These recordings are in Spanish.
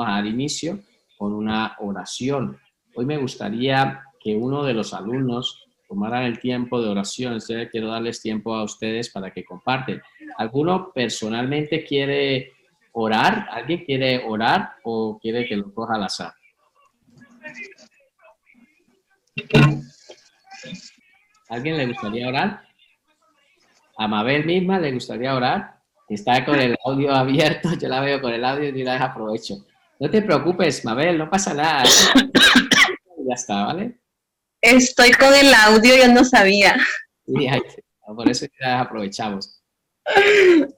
vamos a dar inicio con una oración. Hoy me gustaría que uno de los alumnos tomaran el tiempo de oración. Quiero darles tiempo a ustedes para que comparten. ¿Alguno personalmente quiere orar? ¿Alguien quiere orar o quiere que lo coja al azar? ¿Alguien le gustaría orar? ¿A Mabel misma le gustaría orar? Está con el audio abierto, yo la veo con el audio y la aprovecho. No te preocupes, Mabel, no pasa nada. Ya está, ¿vale? Estoy con el audio, yo no sabía. Sí, por eso ya aprovechamos.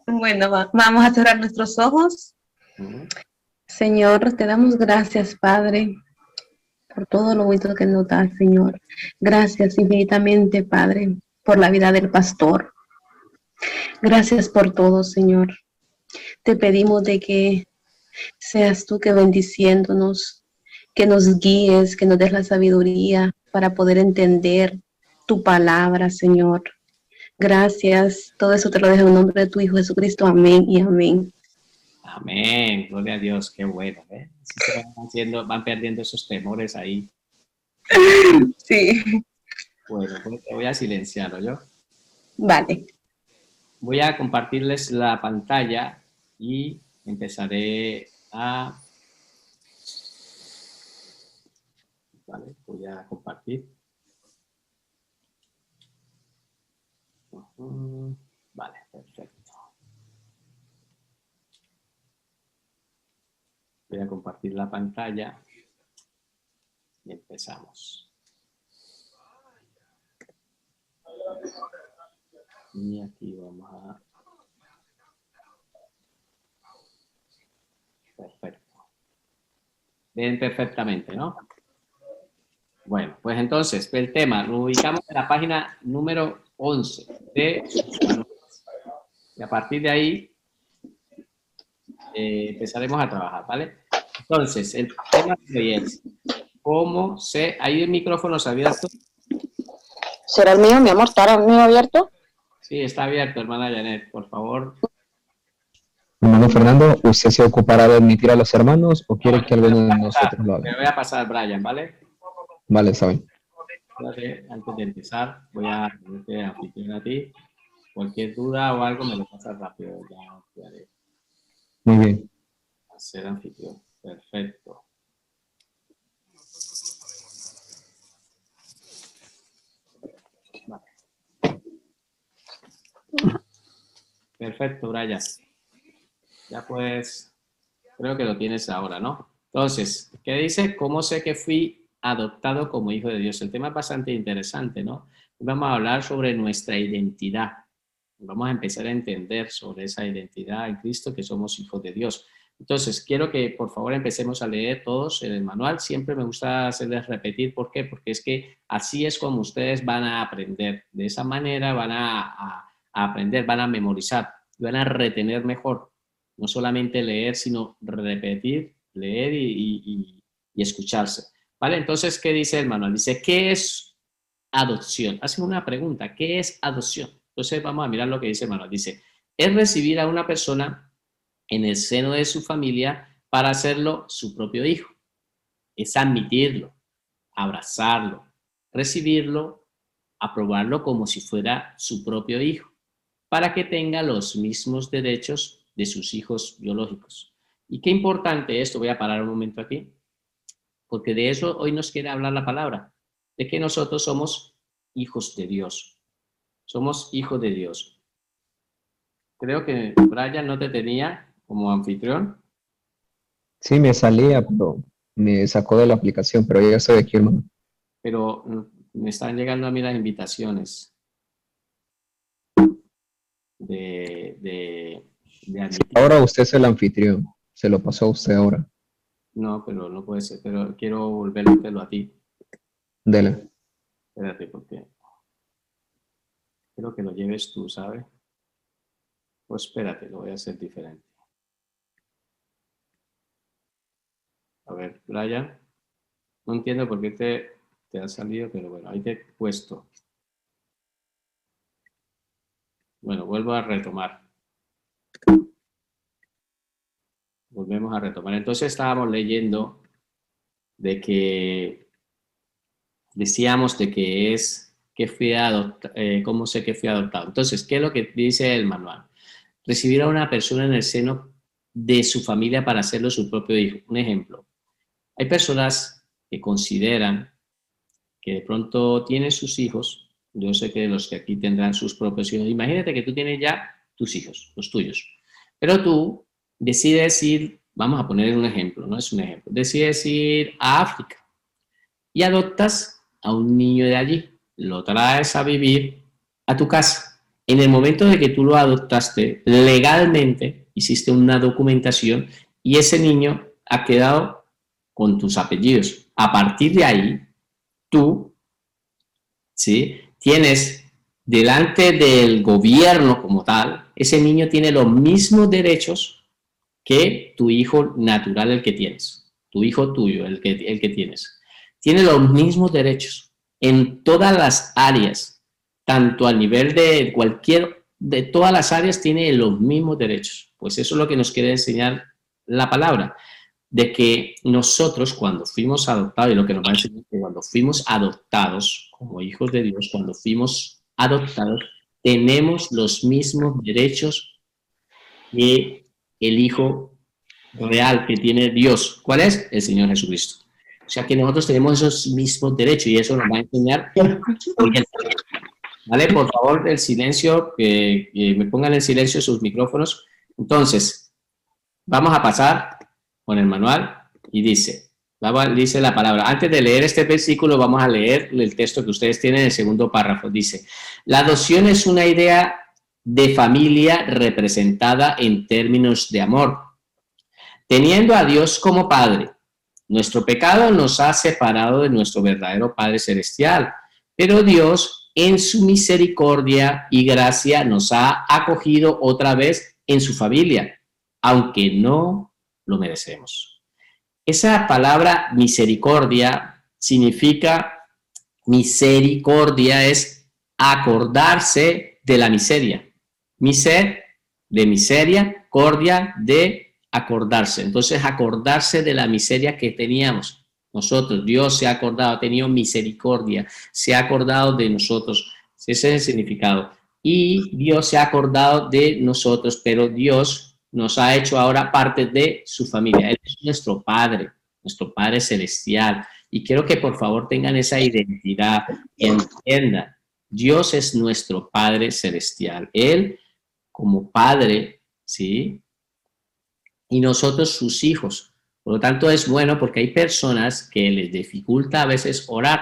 Bueno, vamos a cerrar nuestros ojos. Señor, te damos gracias, Padre, por todo lo bonito que nos das, Señor. Gracias infinitamente, Padre, por la vida del pastor. Gracias por todo, Señor. Te pedimos de que seas tú que bendiciéndonos, que nos guíes, que nos des la sabiduría para poder entender tu palabra, Señor. Gracias. Todo eso te lo dejo en nombre de tu Hijo Jesucristo. Amén y amén. Amén. Gloria a Dios. Qué bueno. ¿Eh? Así se van perdiendo esos temores ahí. Sí. Bueno, pues te voy a silenciarlo yo. Vale. Voy a compartirles la pantalla y empezaré a... Vale, voy a compartir. Vale, perfecto. Voy a compartir la pantalla y empezamos. Y aquí vamos a... Perfecto. Ven perfectamente, ¿no? Bueno, pues entonces, el tema, lo ubicamos en la página número 11 de sus manuales. Y a partir de ahí empezaremos a trabajar, ¿vale? Entonces, el tema de hoy es cómo se... ¿Ahí el micrófono se ha abierto? ¿Será el mío, mi amor? ¿Estará el mío abierto? Sí, está abierto, hermana Janet, por favor. Hermano Fernando, ¿usted se ocupará de admitir a los hermanos o quiere que alguno de nosotros lo haga? Me voy a pasar, Brian, ¿vale? Vale, saben. Antes de empezar, voy a ponerte anfitrión a ti. Cualquier duda o algo me lo pasas rápido. Ya te haré. Muy bien. Hacer anfitrión. Perfecto. Vale. Perfecto, Brian. Ya pues, creo que lo tienes ahora, ¿no? Entonces, ¿qué dice? ¿Cómo sé que fui adoptado como hijo de Dios? El tema es bastante interesante, ¿no? Vamos a hablar sobre nuestra identidad. Vamos a empezar a entender sobre esa identidad en Cristo, que somos hijos de Dios. Entonces, quiero que por favor empecemos a leer todos el manual. Siempre me gusta hacerles repetir. ¿Por qué? Porque es que así es como ustedes van a aprender. De esa manera van a aprender, van a memorizar, van a retener mejor. No solamente leer, sino repetir, leer y escucharse. ¿Vale? Entonces, ¿qué dice el manual? Dice, ¿qué es adopción? Hace una pregunta, ¿qué es adopción? Entonces, vamos a mirar lo que dice el manual. Dice, es recibir a una persona en el seno de su familia para hacerlo su propio hijo. Es admitirlo, abrazarlo, recibirlo, aprobarlo como si fuera su propio hijo, para que tenga los mismos derechos de sus hijos biológicos. Y qué importante esto, voy a parar un momento aquí, porque de eso hoy nos quiere hablar la palabra, de que nosotros somos hijos de Dios. Somos hijos de Dios. Creo que Brian no te tenía como anfitrión. Sí, me salía, pero me sacó de la aplicación, pero ya estoy aquí, hermano. Pero me están llegando a mí las invitaciones de admitir. Ahora usted es el anfitrión, se lo pasó a usted ahora. No, pero no puede ser, pero quiero volverlo a ti. Dele. Espérate, porque quiero que lo lleves tú, ¿sabes? Pues espérate, lo voy a hacer diferente. A ver, Brian, no entiendo por qué te ha salido, pero bueno, ahí te he puesto. Bueno, vuelvo a retomar. volvemos a retomar. Entonces estábamos leyendo de que decíamos de que es que fui adoptado, cómo sé que fui adoptado. Entonces, ¿qué es lo que dice el manual? Recibir a una persona en el seno de su familia para hacerlo su propio hijo. Un ejemplo, hay personas que consideran que de pronto tienen sus hijos. Yo sé que los que aquí tendrán sus propios hijos. Imagínate que tú tienes ya tus hijos, los tuyos, pero tú decides ir, vamos a poner un ejemplo, no es un ejemplo, decides ir a África y adoptas a un niño de allí, lo traes a vivir a tu casa. En el momento de que tú lo adoptaste, legalmente hiciste una documentación y ese niño ha quedado con tus apellidos. A partir de ahí, tú, ¿sí?, tienes delante del gobierno como tal, ese niño tiene los mismos derechos que tu hijo natural, el que tienes, tu hijo tuyo, el que tienes. Tiene los mismos derechos en todas las áreas, tanto a nivel de de todas las áreas tiene los mismos derechos. Pues eso es lo que nos quiere enseñar la palabra, de que nosotros cuando fuimos adoptados, y lo que nos va a enseñar es que cuando fuimos adoptados como hijos de Dios, cuando fuimos adoptados, tenemos los mismos derechos que el hijo real que tiene Dios. ¿Cuál es? El Señor Jesucristo. O sea que nosotros tenemos esos mismos derechos y eso nos va a enseñar hoy. ¿Vale? Por favor, el silencio, que me pongan en silencio sus micrófonos. Entonces, vamos a pasar con el manual y dice la palabra. Antes de leer este versículo, vamos a leer el texto que ustedes tienen en el segundo párrafo. Dice, la adopción es una idea de familia representada en términos de amor. Teniendo a Dios como Padre, nuestro pecado nos ha separado de nuestro verdadero Padre Celestial, pero Dios, en su misericordia y gracia, nos ha acogido otra vez en su familia, aunque no lo merecemos. Esa palabra misericordia significa, misericordia es acordarse de la miseria. Miser, de miseria, cordia, de acordarse. Entonces, acordarse de la miseria que teníamos nosotros. Dios se ha acordado, ha tenido misericordia, se ha acordado de nosotros. Ese es el significado. Y Dios se ha acordado de nosotros, pero Dios nos ha hecho ahora parte de su familia. Él es nuestro Padre Celestial. Y quiero que por favor tengan esa identidad y entiendan. Dios es nuestro Padre Celestial. Él, como Padre, ¿sí?, y nosotros sus hijos. Por lo tanto, es bueno porque hay personas que les dificulta a veces orar.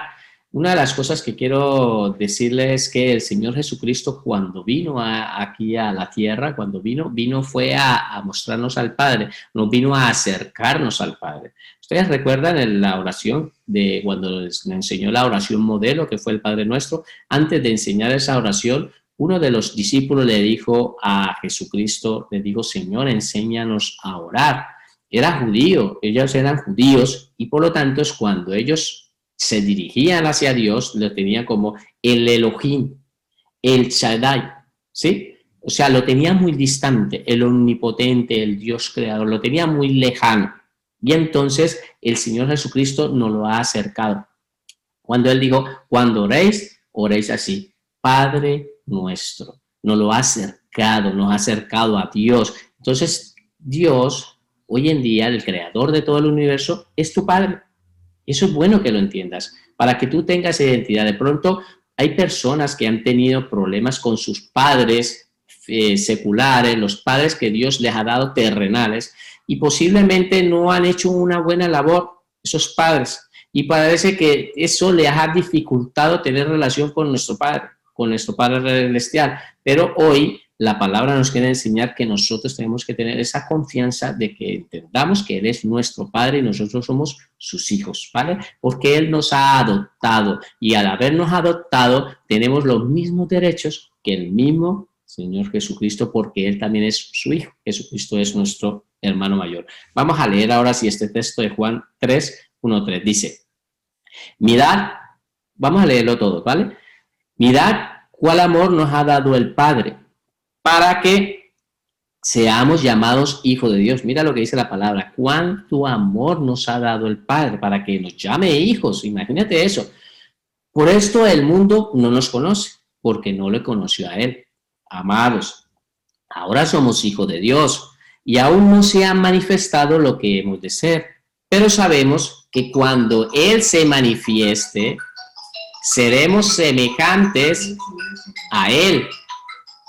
Una de las cosas que quiero decirles es que el Señor Jesucristo, cuando vino aquí a la tierra, cuando vino fue a mostrarnos al Padre, nos vino a acercarnos al Padre. Ustedes recuerdan en la oración de cuando les enseñó la oración modelo, que fue el Padre Nuestro. Antes de enseñar esa oración, uno de los discípulos le dijo a Jesucristo, le dijo, Señor, enséñanos a orar. Era judío, ellos eran judíos y por lo tanto es cuando ellos se dirigían hacia Dios, lo tenían como el Elohim, el Shaddai, ¿sí? O sea, lo tenía muy distante, el omnipotente, el Dios creador, lo tenía muy lejano. Y entonces el Señor Jesucristo nos lo ha acercado. Cuando Él dijo, cuando oréis, oréis así, Padre nuestro, nos lo ha acercado a Dios. Entonces, Dios, hoy en día, el creador de todo el universo, es tu Padre. Eso es bueno que lo entiendas, para que tú tengas identidad. De pronto, hay personas que han tenido problemas con sus padres seculares, los padres que Dios les ha dado terrenales, y posiblemente no han hecho una buena labor, esos padres, y parece que eso les ha dificultado tener relación con nuestro Padre Celestial. Pero hoy la palabra nos quiere enseñar que nosotros tenemos que tener esa confianza de que entendamos que Él es nuestro Padre y nosotros somos sus hijos, ¿vale? Porque Él nos ha adoptado y al habernos adoptado tenemos los mismos derechos que el mismo Señor Jesucristo, porque Él también es su Hijo. Jesucristo es nuestro hermano mayor. Vamos a leer ahora sí este texto de Juan 3:1-3. Dice, mirad, vamos a leerlo todo, ¿vale? Mirad cuál amor nos ha dado el Padre, para que seamos llamados hijos de Dios. Mira lo que dice la palabra. Cuánto amor nos ha dado el Padre para que nos llame hijos. Imagínate eso. Por esto el mundo no nos conoce, porque no le conoció a Él. Amados, ahora somos hijos de Dios y aún no se ha manifestado lo que hemos de ser. Pero sabemos que cuando Él se manifieste, seremos semejantes a Él,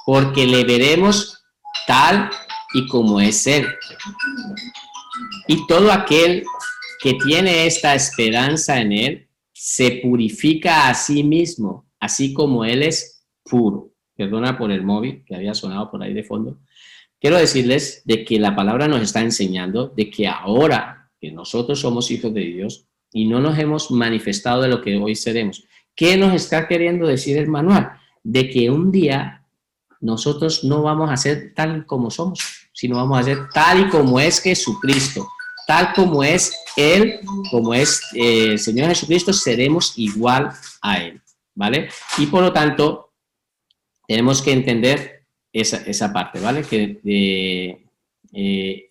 porque le veremos tal y como es Él. Y todo aquel que tiene esta esperanza en Él, se purifica a sí mismo, así como Él es puro. Perdona por el móvil que había sonado por ahí de fondo. Quiero decirles de que la palabra nos está enseñando de que ahora que nosotros somos hijos de Dios y no nos hemos manifestado de lo que hoy seremos. ¿Qué nos está queriendo decir el manual? De que un día nosotros no vamos a ser tal como somos, sino vamos a ser tal y como es Jesucristo. Tal como es Él, como es el Señor Jesucristo, seremos igual a Él, ¿vale? Y por lo tanto, tenemos que entender esa parte, ¿vale? Que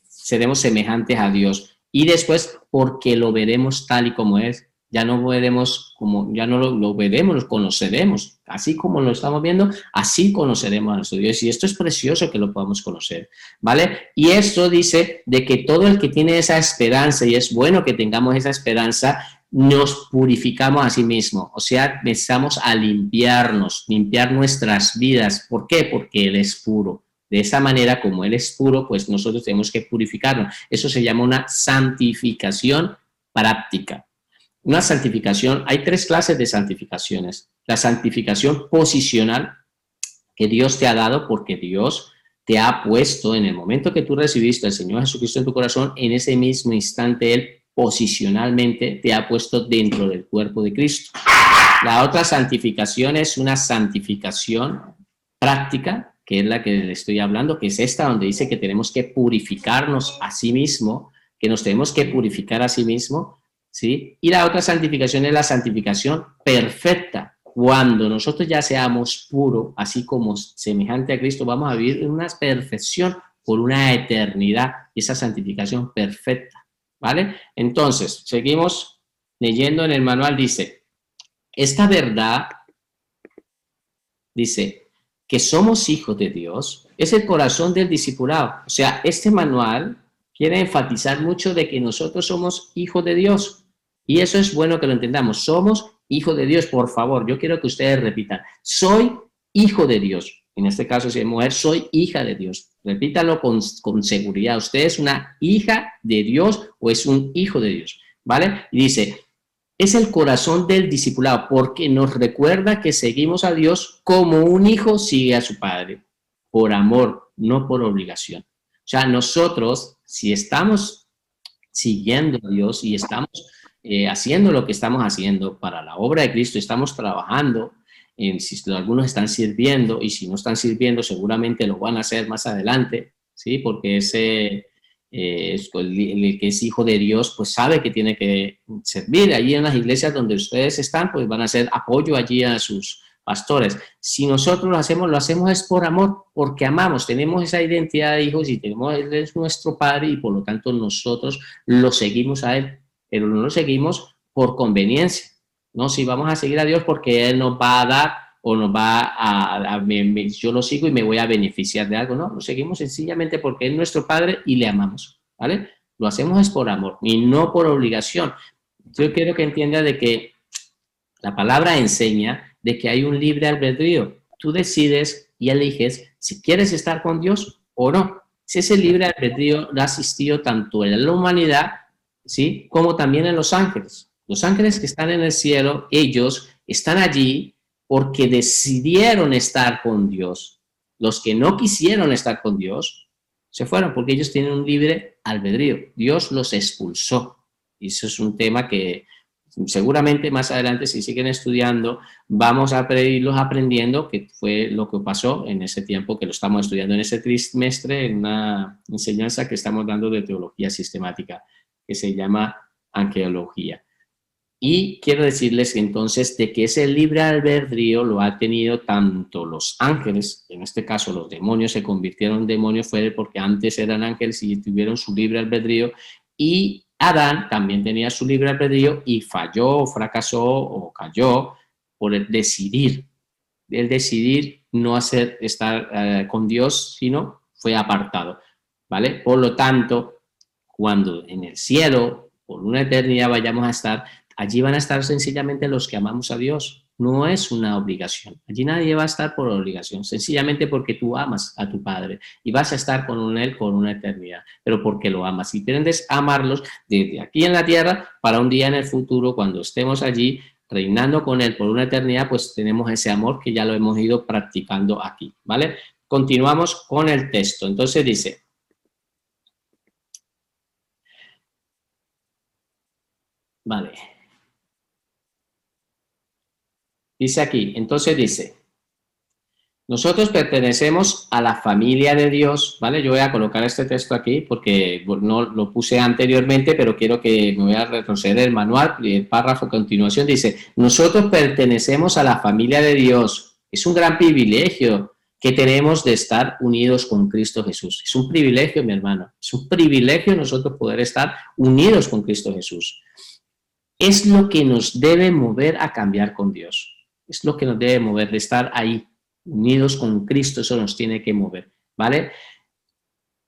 seremos semejantes a Dios. Y después, porque lo veremos tal y como es, ya no veremos como, ya no lo veremos, lo conoceremos. Así como lo estamos viendo, así conoceremos a nuestro Dios. Y esto es precioso que lo podamos conocer, ¿vale? Y esto dice de que todo el que tiene esa esperanza, y es bueno que tengamos esa esperanza, nos purificamos a sí mismo. O sea, empezamos a limpiarnos, limpiar nuestras vidas. ¿Por qué? Porque Él es puro. De esa manera, como Él es puro, pues nosotros tenemos que purificarnos. Eso se llama una santificación práctica. Una santificación, hay 3 clases de santificaciones. La santificación posicional que Dios te ha dado porque Dios te ha puesto en el momento que tú recibiste al Señor Jesucristo en tu corazón, en ese mismo instante Él posicionalmente te ha puesto dentro del cuerpo de Cristo. La otra santificación es una santificación práctica, que es la que le estoy hablando, que es esta donde dice que tenemos que purificarnos a sí mismo, que nos tenemos que purificar a sí mismo, ¿sí? Y la otra santificación es la santificación perfecta. Cuando nosotros ya seamos puros, así como semejante a Cristo, vamos a vivir en una perfección por una eternidad, esa santificación perfecta, ¿vale? Entonces, seguimos leyendo en el manual, dice, esta verdad, dice, que somos hijos de Dios, es el corazón del discipulado. O sea, este manual quiere enfatizar mucho de que nosotros somos hijos de Dios. Y eso es bueno que lo entendamos. Somos hijos de Dios. Por favor, yo quiero que ustedes repitan. Soy hijo de Dios. En este caso, si es mujer, soy hija de Dios. Repítalo con seguridad. ¿Usted es una hija de Dios o es un hijo de Dios? ¿Vale? Y dice, es el corazón del discipulado porque nos recuerda que seguimos a Dios como un hijo sigue a su padre. Por amor, no por obligación. O sea, nosotros, si estamos siguiendo a Dios y estamos haciendo lo que estamos haciendo para la obra de Cristo, estamos trabajando, si algunos están sirviendo y si no están sirviendo seguramente lo van a hacer más adelante, ¿sí? Porque el que es hijo de Dios pues sabe que tiene que servir. Allí en las iglesias donde ustedes están pues van a hacer apoyo allí a sus pastores. Si nosotros lo hacemos es por amor, porque amamos, tenemos esa identidad de hijos y Él es nuestro Padre y por lo tanto nosotros lo seguimos a Él, pero no lo seguimos por conveniencia, ¿no? Si vamos a seguir a Dios porque Él nos va a dar o nos va yo lo sigo y me voy a beneficiar de algo, no, lo seguimos sencillamente porque es nuestro Padre y le amamos, ¿vale? Lo hacemos es por amor y no por obligación. Yo quiero que entienda de que la palabra enseña de que hay un libre albedrío. Tú decides y eliges si quieres estar con Dios o no. Si ese libre albedrío ha asistido tanto en la humanidad, ¿sí?, como también en los ángeles. Los ángeles que están en el cielo, ellos están allí porque decidieron estar con Dios. Los que no quisieron estar con Dios se fueron porque ellos tienen un libre albedrío. Dios los expulsó. Y eso es un tema que seguramente más adelante, si siguen estudiando, vamos a irlos aprendiendo, que fue lo que pasó en ese tiempo que lo estamos estudiando en ese trimestre, en una enseñanza que estamos dando de teología sistemática, que se llama angelología. Y quiero decirles entonces de que ese libre albedrío lo ha tenido tanto los ángeles, en este caso los demonios se convirtieron en demonios, fue porque antes eran ángeles y tuvieron su libre albedrío, y Adán también tenía su libre albedrío y falló o fracasó o cayó por el decidir no estar con Dios, sino fue apartado, ¿vale? Por lo tanto, cuando en el cielo, por una eternidad vayamos a estar, allí van a estar sencillamente los que amamos a Dios. No es una obligación. Allí nadie va a estar por obligación, sencillamente porque tú amas a tu Padre y vas a estar con Él por una eternidad, pero porque lo amas. Y pretendes amarlos desde aquí en la tierra para un día en el futuro, cuando estemos allí reinando con Él por una eternidad, pues tenemos ese amor que ya lo hemos ido practicando aquí, ¿vale? Continuamos con el texto. Entonces dice... Vale. Dice aquí, entonces dice, nosotros pertenecemos a la familia de Dios, ¿vale? Yo voy a colocar este texto aquí porque no lo puse anteriormente, pero quiero que me voy a retroceder el manual y el párrafo a continuación dice, nosotros pertenecemos a la familia de Dios. Es un gran privilegio que tenemos de estar unidos con Cristo Jesús. Es un privilegio, mi hermano. Es un privilegio nosotros poder estar unidos con Cristo Jesús. Es lo que nos debe mover a cambiar con Dios. Es lo que nos debe mover, de estar ahí, unidos con Cristo, eso nos tiene que mover, ¿vale?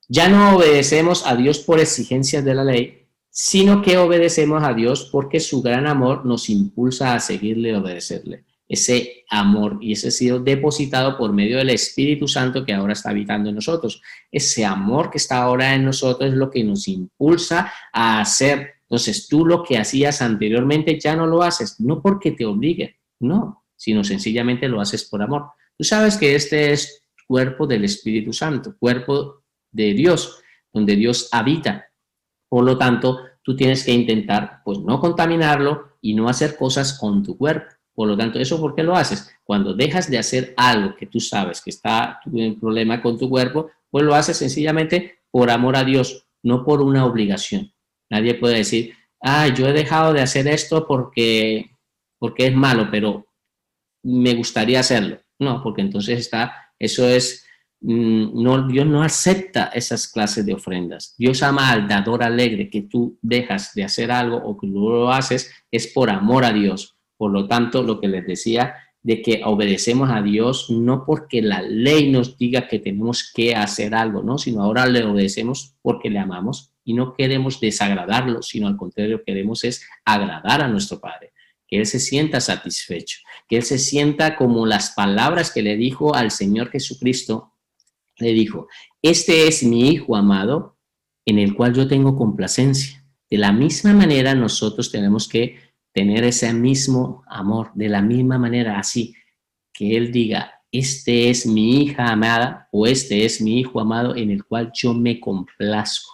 Ya no obedecemos a Dios por exigencias de la ley, sino que obedecemos a Dios porque su gran amor nos impulsa a seguirle y obedecerle. Ese amor, y ese ha sido depositado por medio del Espíritu Santo que ahora está habitando en nosotros. Ese amor que está ahora en nosotros es lo que nos impulsa a hacer. Entonces, tú lo que hacías anteriormente ya no lo haces, no porque te obligue, no, sino sencillamente lo haces por amor. Tú sabes que este es cuerpo del Espíritu Santo, cuerpo de Dios, donde Dios habita. Por lo tanto, tú tienes que intentar, pues, no contaminarlo y no hacer cosas con tu cuerpo. Por lo tanto, ¿eso por qué lo haces? Cuando dejas de hacer algo que tú sabes que está en problema con tu cuerpo, pues lo haces sencillamente por amor a Dios, no por una obligación. Nadie puede decir, yo he dejado de hacer esto porque es malo, pero me gustaría hacerlo. No, porque entonces eso es, Dios no acepta esas clases de ofrendas. Dios ama al dador alegre, que tú dejas de hacer algo o que no lo haces es por amor a Dios. Por lo tanto, lo que les decía de que obedecemos a Dios no porque la ley nos diga que tenemos que hacer algo, ¿no? Sino ahora le obedecemos porque le amamos y no queremos desagradarlo, sino al contrario, queremos es agradar a nuestro Padre, que Él se sienta satisfecho, que Él se sienta como las palabras que le dijo al Señor Jesucristo, le dijo, este es mi Hijo amado, en el cual yo tengo complacencia. De la misma manera nosotros tenemos que tener ese mismo amor, de la misma manera, así, que Él diga, este es mi hija amada, o este es mi hijo amado, en el cual yo me complazco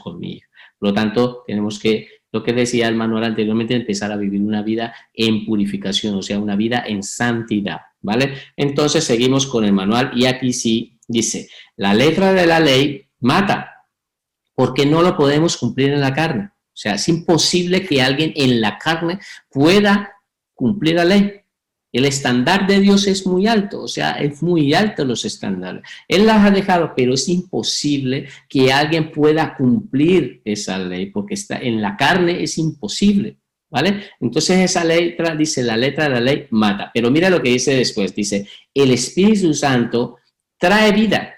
con mi hija. Por lo tanto, tenemos que, lo que decía el manual anteriormente, empezar a vivir una vida en purificación, o sea, una vida en santidad, ¿vale? Entonces, seguimos con el manual, y aquí sí dice, la letra de la ley mata, porque no lo podemos cumplir en la carne. O sea, es imposible que alguien en la carne pueda cumplir la ley. El estándar de Dios es muy alto, o sea, es muy alto los estándares. Él las ha dejado, pero es imposible que alguien pueda cumplir esa ley, porque está en la carne es imposible, ¿vale? Entonces esa letra, dice, la letra de la ley mata. Pero mira lo que dice después, dice, el Espíritu Santo trae vida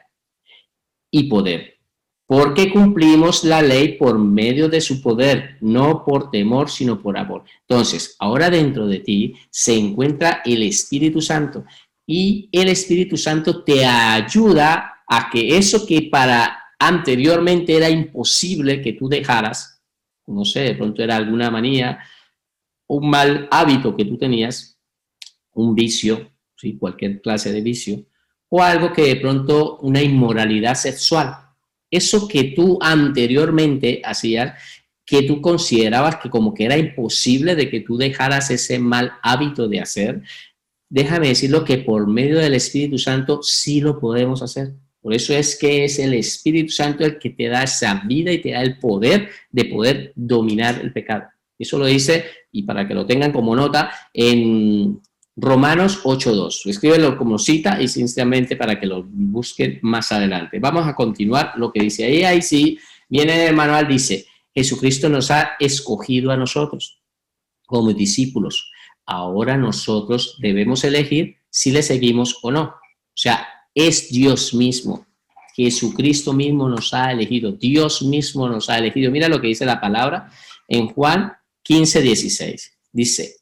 y poder, porque cumplimos la ley por medio de su poder, no por temor, sino por amor. Entonces, ahora dentro de ti se encuentra el Espíritu Santo, y el Espíritu Santo te ayuda a que eso que para anteriormente era imposible que tú dejaras, no sé, de pronto era alguna manía, un mal hábito que tú tenías, un vicio, ¿sí? Cualquier clase de vicio, o algo que de pronto, una inmoralidad sexual. Eso que tú anteriormente hacías, que tú considerabas que como que era imposible de que tú dejaras ese mal hábito de hacer, déjame decirlo que por medio del Espíritu Santo sí lo podemos hacer. Por eso es que es el Espíritu Santo el que te da esa vida y te da el poder de poder dominar el pecado. Eso lo dice, y para que lo tengan como nota, en Romanos 8.2. Escríbelo como cita y sinceramente para que lo busquen más adelante. Vamos a continuar lo que dice ahí. Ahí sí, viene en el manual, dice, Jesucristo nos ha escogido a nosotros como discípulos. Ahora nosotros debemos elegir si le seguimos o no. O sea, es Dios mismo. Jesucristo mismo nos ha elegido. Dios mismo nos ha elegido. Mira lo que dice la palabra en Juan 15:16. Dice,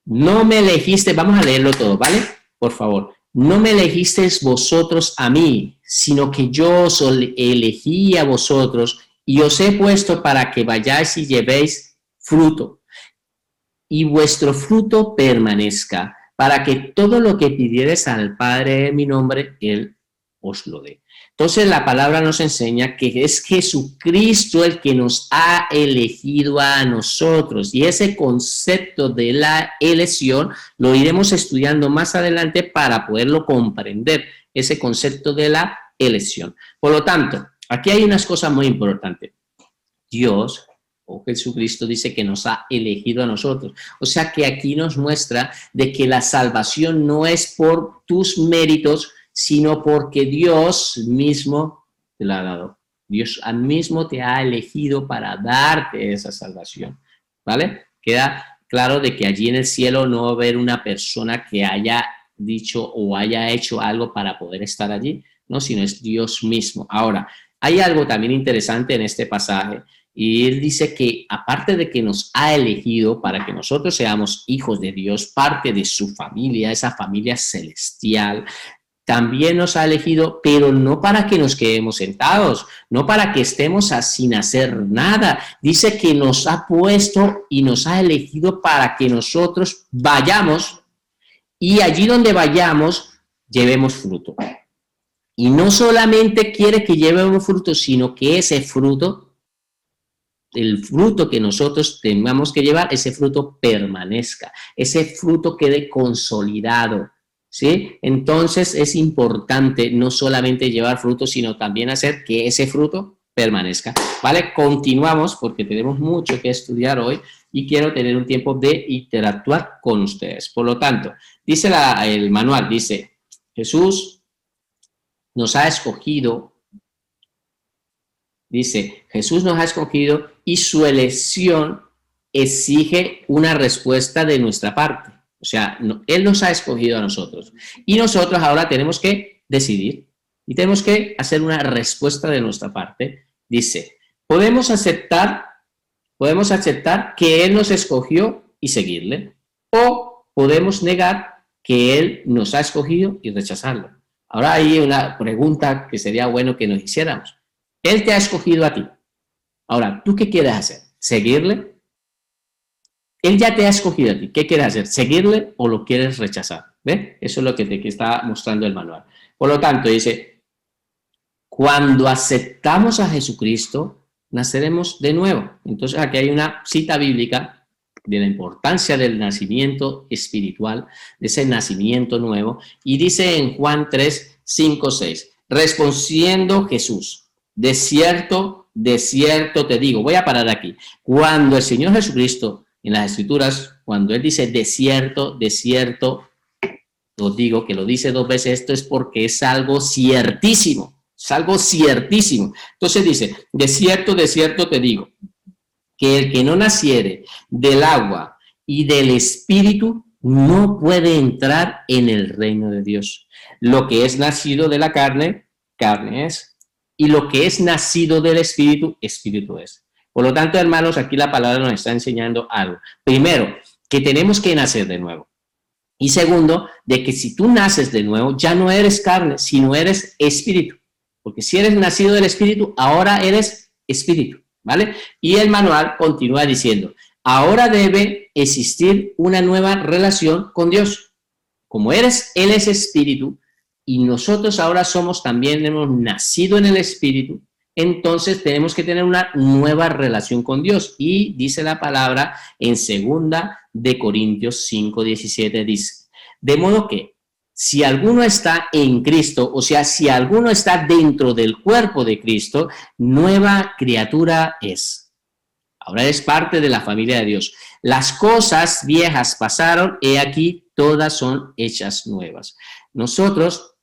no me elegiste, vamos a leerlo todo, ¿vale? Por favor. No me elegisteis vosotros a mí, sino que yo os elegí a vosotros y os he puesto para que vayáis y llevéis fruto. Y vuestro fruto permanezca, para que todo lo que pidiereis al Padre en mi nombre, Él os lo dé. Entonces la palabra nos enseña que es Jesucristo el que nos ha elegido a nosotros, y ese concepto de la elección lo iremos estudiando más adelante para poderlo comprender, ese concepto de la elección. Por lo tanto, aquí hay unas cosas muy importantes. Dios o Jesucristo dice que nos ha elegido a nosotros. O sea que aquí nos muestra de que la salvación no es por tus méritos, sino porque Dios mismo te la ha dado. Dios mismo te ha elegido para darte esa salvación, ¿vale? Queda claro de que allí en el cielo no va a haber una persona que haya dicho o haya hecho algo para poder estar allí, ¿no? Sino es Dios mismo. Ahora, hay algo también interesante en este pasaje, y él dice que aparte de que nos ha elegido para que nosotros seamos hijos de Dios, parte de su familia, esa familia celestial, también nos ha elegido, pero no para que nos quedemos sentados, no para que estemos sin hacer nada. Dice que nos ha puesto y nos ha elegido para que nosotros vayamos y allí donde vayamos llevemos fruto. Y no solamente quiere que llevemos fruto, sino que ese fruto, el fruto que nosotros tengamos que llevar, ese fruto permanezca, ese fruto quede consolidado. ¿Sí? Entonces es importante no solamente llevar fruto, sino también hacer que ese fruto permanezca. ¿Vale? Continuamos porque tenemos mucho que estudiar hoy y quiero tener un tiempo de interactuar con ustedes. Por lo tanto, dice el manual, dice, Jesús nos ha escogido, y su elección exige una respuesta de nuestra parte. O sea, Él nos ha escogido a nosotros y nosotros ahora tenemos que decidir y tenemos que hacer una respuesta de nuestra parte. Dice, podemos aceptar que Él nos escogió y seguirle, o podemos negar que Él nos ha escogido y rechazarlo. Ahora hay una pregunta que sería bueno que nos hiciéramos. Él te ha escogido a ti. Ahora, ¿tú qué quieres hacer? ¿Seguirle? Él ya te ha escogido a ti. ¿Qué quieres hacer? ¿Seguirle o lo quieres rechazar? ¿Ve? Eso es lo que te está mostrando el manual. Por lo tanto, dice, cuando aceptamos a Jesucristo, naceremos de nuevo. Entonces, aquí hay una cita bíblica de la importancia del nacimiento espiritual, de ese nacimiento nuevo. Y dice en Juan 3, 5, 6, respondiendo Jesús, de cierto te digo, voy a parar aquí. Cuando el Señor Jesucristo, en las Escrituras, cuando Él dice de cierto, os digo que lo dice dos veces, esto es porque es algo ciertísimo, es algo ciertísimo. Entonces dice, de cierto te digo, que el que no naciere del agua y del Espíritu no puede entrar en el reino de Dios. Lo que es nacido de la carne, carne es, y lo que es nacido del Espíritu, Espíritu es. Por lo tanto, hermanos, aquí la palabra nos está enseñando algo. Primero, que tenemos que nacer de nuevo. Y segundo, de que si tú naces de nuevo, ya no eres carne, sino eres espíritu. Porque si eres nacido del Espíritu, ahora eres espíritu, ¿vale? Y el manual continúa diciendo, ahora debe existir una nueva relación con Dios. Como Él es espíritu, y nosotros ahora hemos nacido en el Espíritu, entonces tenemos que tener una nueva relación con Dios. Y dice la palabra en 2 de Corintios 5, 17, dice, de modo que si alguno está en Cristo, o sea, si alguno está dentro del cuerpo de Cristo, nueva criatura es. Ahora eres parte de la familia de Dios. Las cosas viejas pasaron, he aquí, todas son hechas nuevas. Nosotros,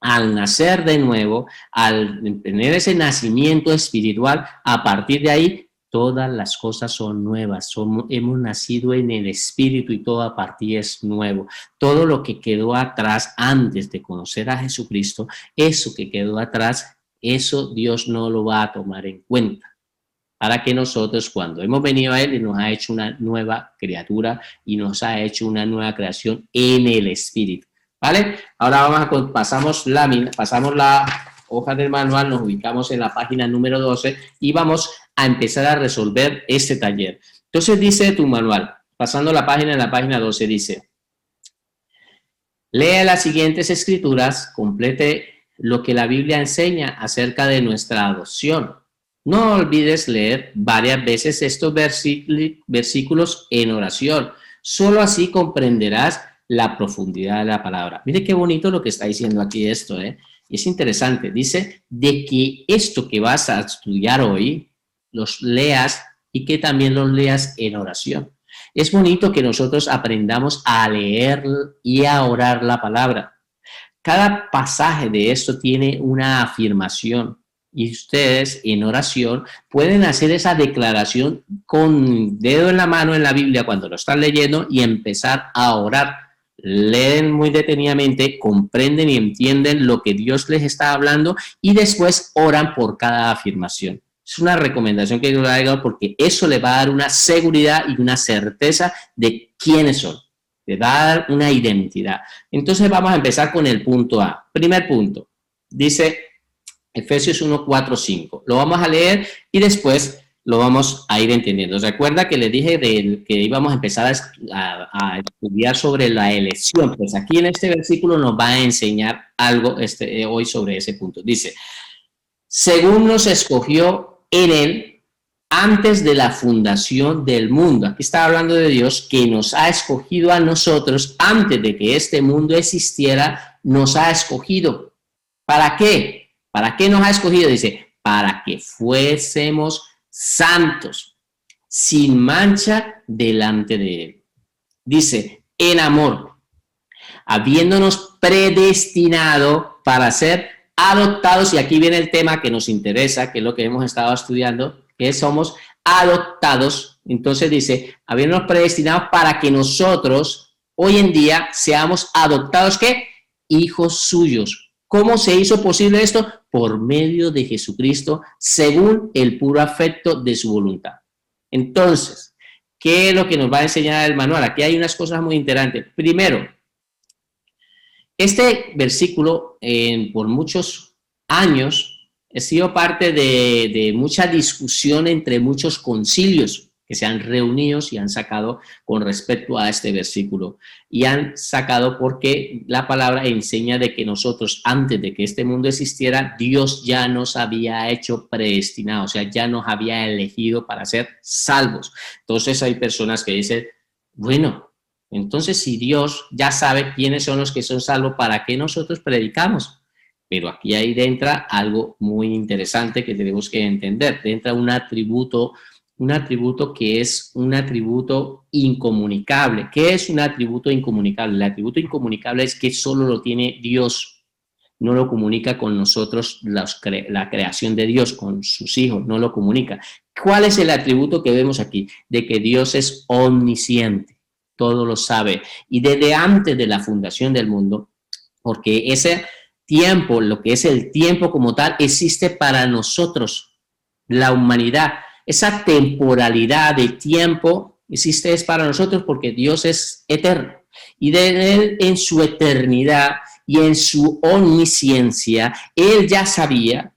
al nacer de nuevo, al tener ese nacimiento espiritual, a partir de ahí, todas las cosas son nuevas. Hemos nacido en el Espíritu y todo a partir es nuevo. Todo lo que quedó atrás antes de conocer a Jesucristo, eso que quedó atrás, eso Dios no lo va a tomar en cuenta. Para que nosotros, cuando hemos venido a Él, nos ha hecho una nueva criatura y nos ha hecho una nueva creación en el Espíritu. ¿Vale? Ahora pasamos la hoja del manual, nos ubicamos en la página número 12 y vamos a empezar a resolver este taller. Entonces dice tu manual, pasando la página, en la página 12 dice: lee las siguientes escrituras, complete lo que la Biblia enseña acerca de nuestra adopción. No olvides leer varias veces estos versículos en oración. Solo así comprenderás la profundidad de la palabra. Mire qué bonito lo que está diciendo aquí esto, ¿eh? Y es interesante. Dice de que esto que vas a estudiar hoy, los leas y que también los leas en oración. Es bonito que nosotros aprendamos a leer y a orar la palabra. Cada pasaje de esto tiene una afirmación. Y ustedes en oración pueden hacer esa declaración con dedo en la mano en la Biblia cuando lo están leyendo y empezar a orar. Leen muy detenidamente, comprenden y entienden lo que Dios les está hablando y después oran por cada afirmación. Es una recomendación que yo le hago porque eso le va a dar una seguridad y una certeza de quiénes son. Le va a dar una identidad. Entonces vamos a empezar con el punto A. Primer punto. Dice Efesios 1, 4, 5. Lo vamos a leer y después lo vamos a ir entendiendo. Recuerda que les dije que íbamos a empezar a estudiar sobre la elección. Pues aquí en este versículo nos va a enseñar algo hoy sobre ese punto. Dice, según nos escogió en él antes de la fundación del mundo. Aquí está hablando de Dios que nos ha escogido a nosotros antes de que este mundo existiera, nos ha escogido. ¿Para qué? ¿Para qué nos ha escogido? Dice, para que fuésemos santos, sin mancha delante de él. Dice, en amor, habiéndonos predestinado para ser adoptados, y aquí viene el tema que nos interesa, que es lo que hemos estado estudiando, que somos adoptados. Entonces dice, habiéndonos predestinado para que nosotros hoy en día seamos adoptados, ¿qué? Hijos suyos. ¿Cómo se hizo posible esto? Por medio de Jesucristo, según el puro afecto de su voluntad. Entonces, ¿qué es lo que nos va a enseñar el manual? Aquí hay unas cosas muy interesantes. Primero, este versículo por muchos años ha sido parte de mucha discusión entre muchos concilios que se han reunido y han sacado con respecto a este versículo. Y han sacado porque la palabra enseña de que nosotros, antes de que este mundo existiera, Dios ya nos había hecho predestinados, o sea, ya nos había elegido para ser salvos. Entonces hay personas que dicen, bueno, entonces si Dios ya sabe quiénes son los que son salvos, ¿para qué nosotros predicamos? Pero aquí ahí entra algo muy interesante que tenemos que entender. Entra un atributo que es un atributo incomunicable. ¿Qué es un atributo incomunicable? El atributo incomunicable es que solo lo tiene Dios, no lo comunica con nosotros la creación de Dios, con sus hijos, no lo comunica. ¿Cuál es el atributo que vemos aquí? De que Dios es omnisciente, todo lo sabe. Y desde antes de la fundación del mundo, porque ese tiempo, lo que es el tiempo como tal, existe para nosotros, la humanidad. Esa temporalidad de tiempo existe es para nosotros porque Dios es eterno. Y de Él, en su eternidad y en su omnisciencia, Él ya sabía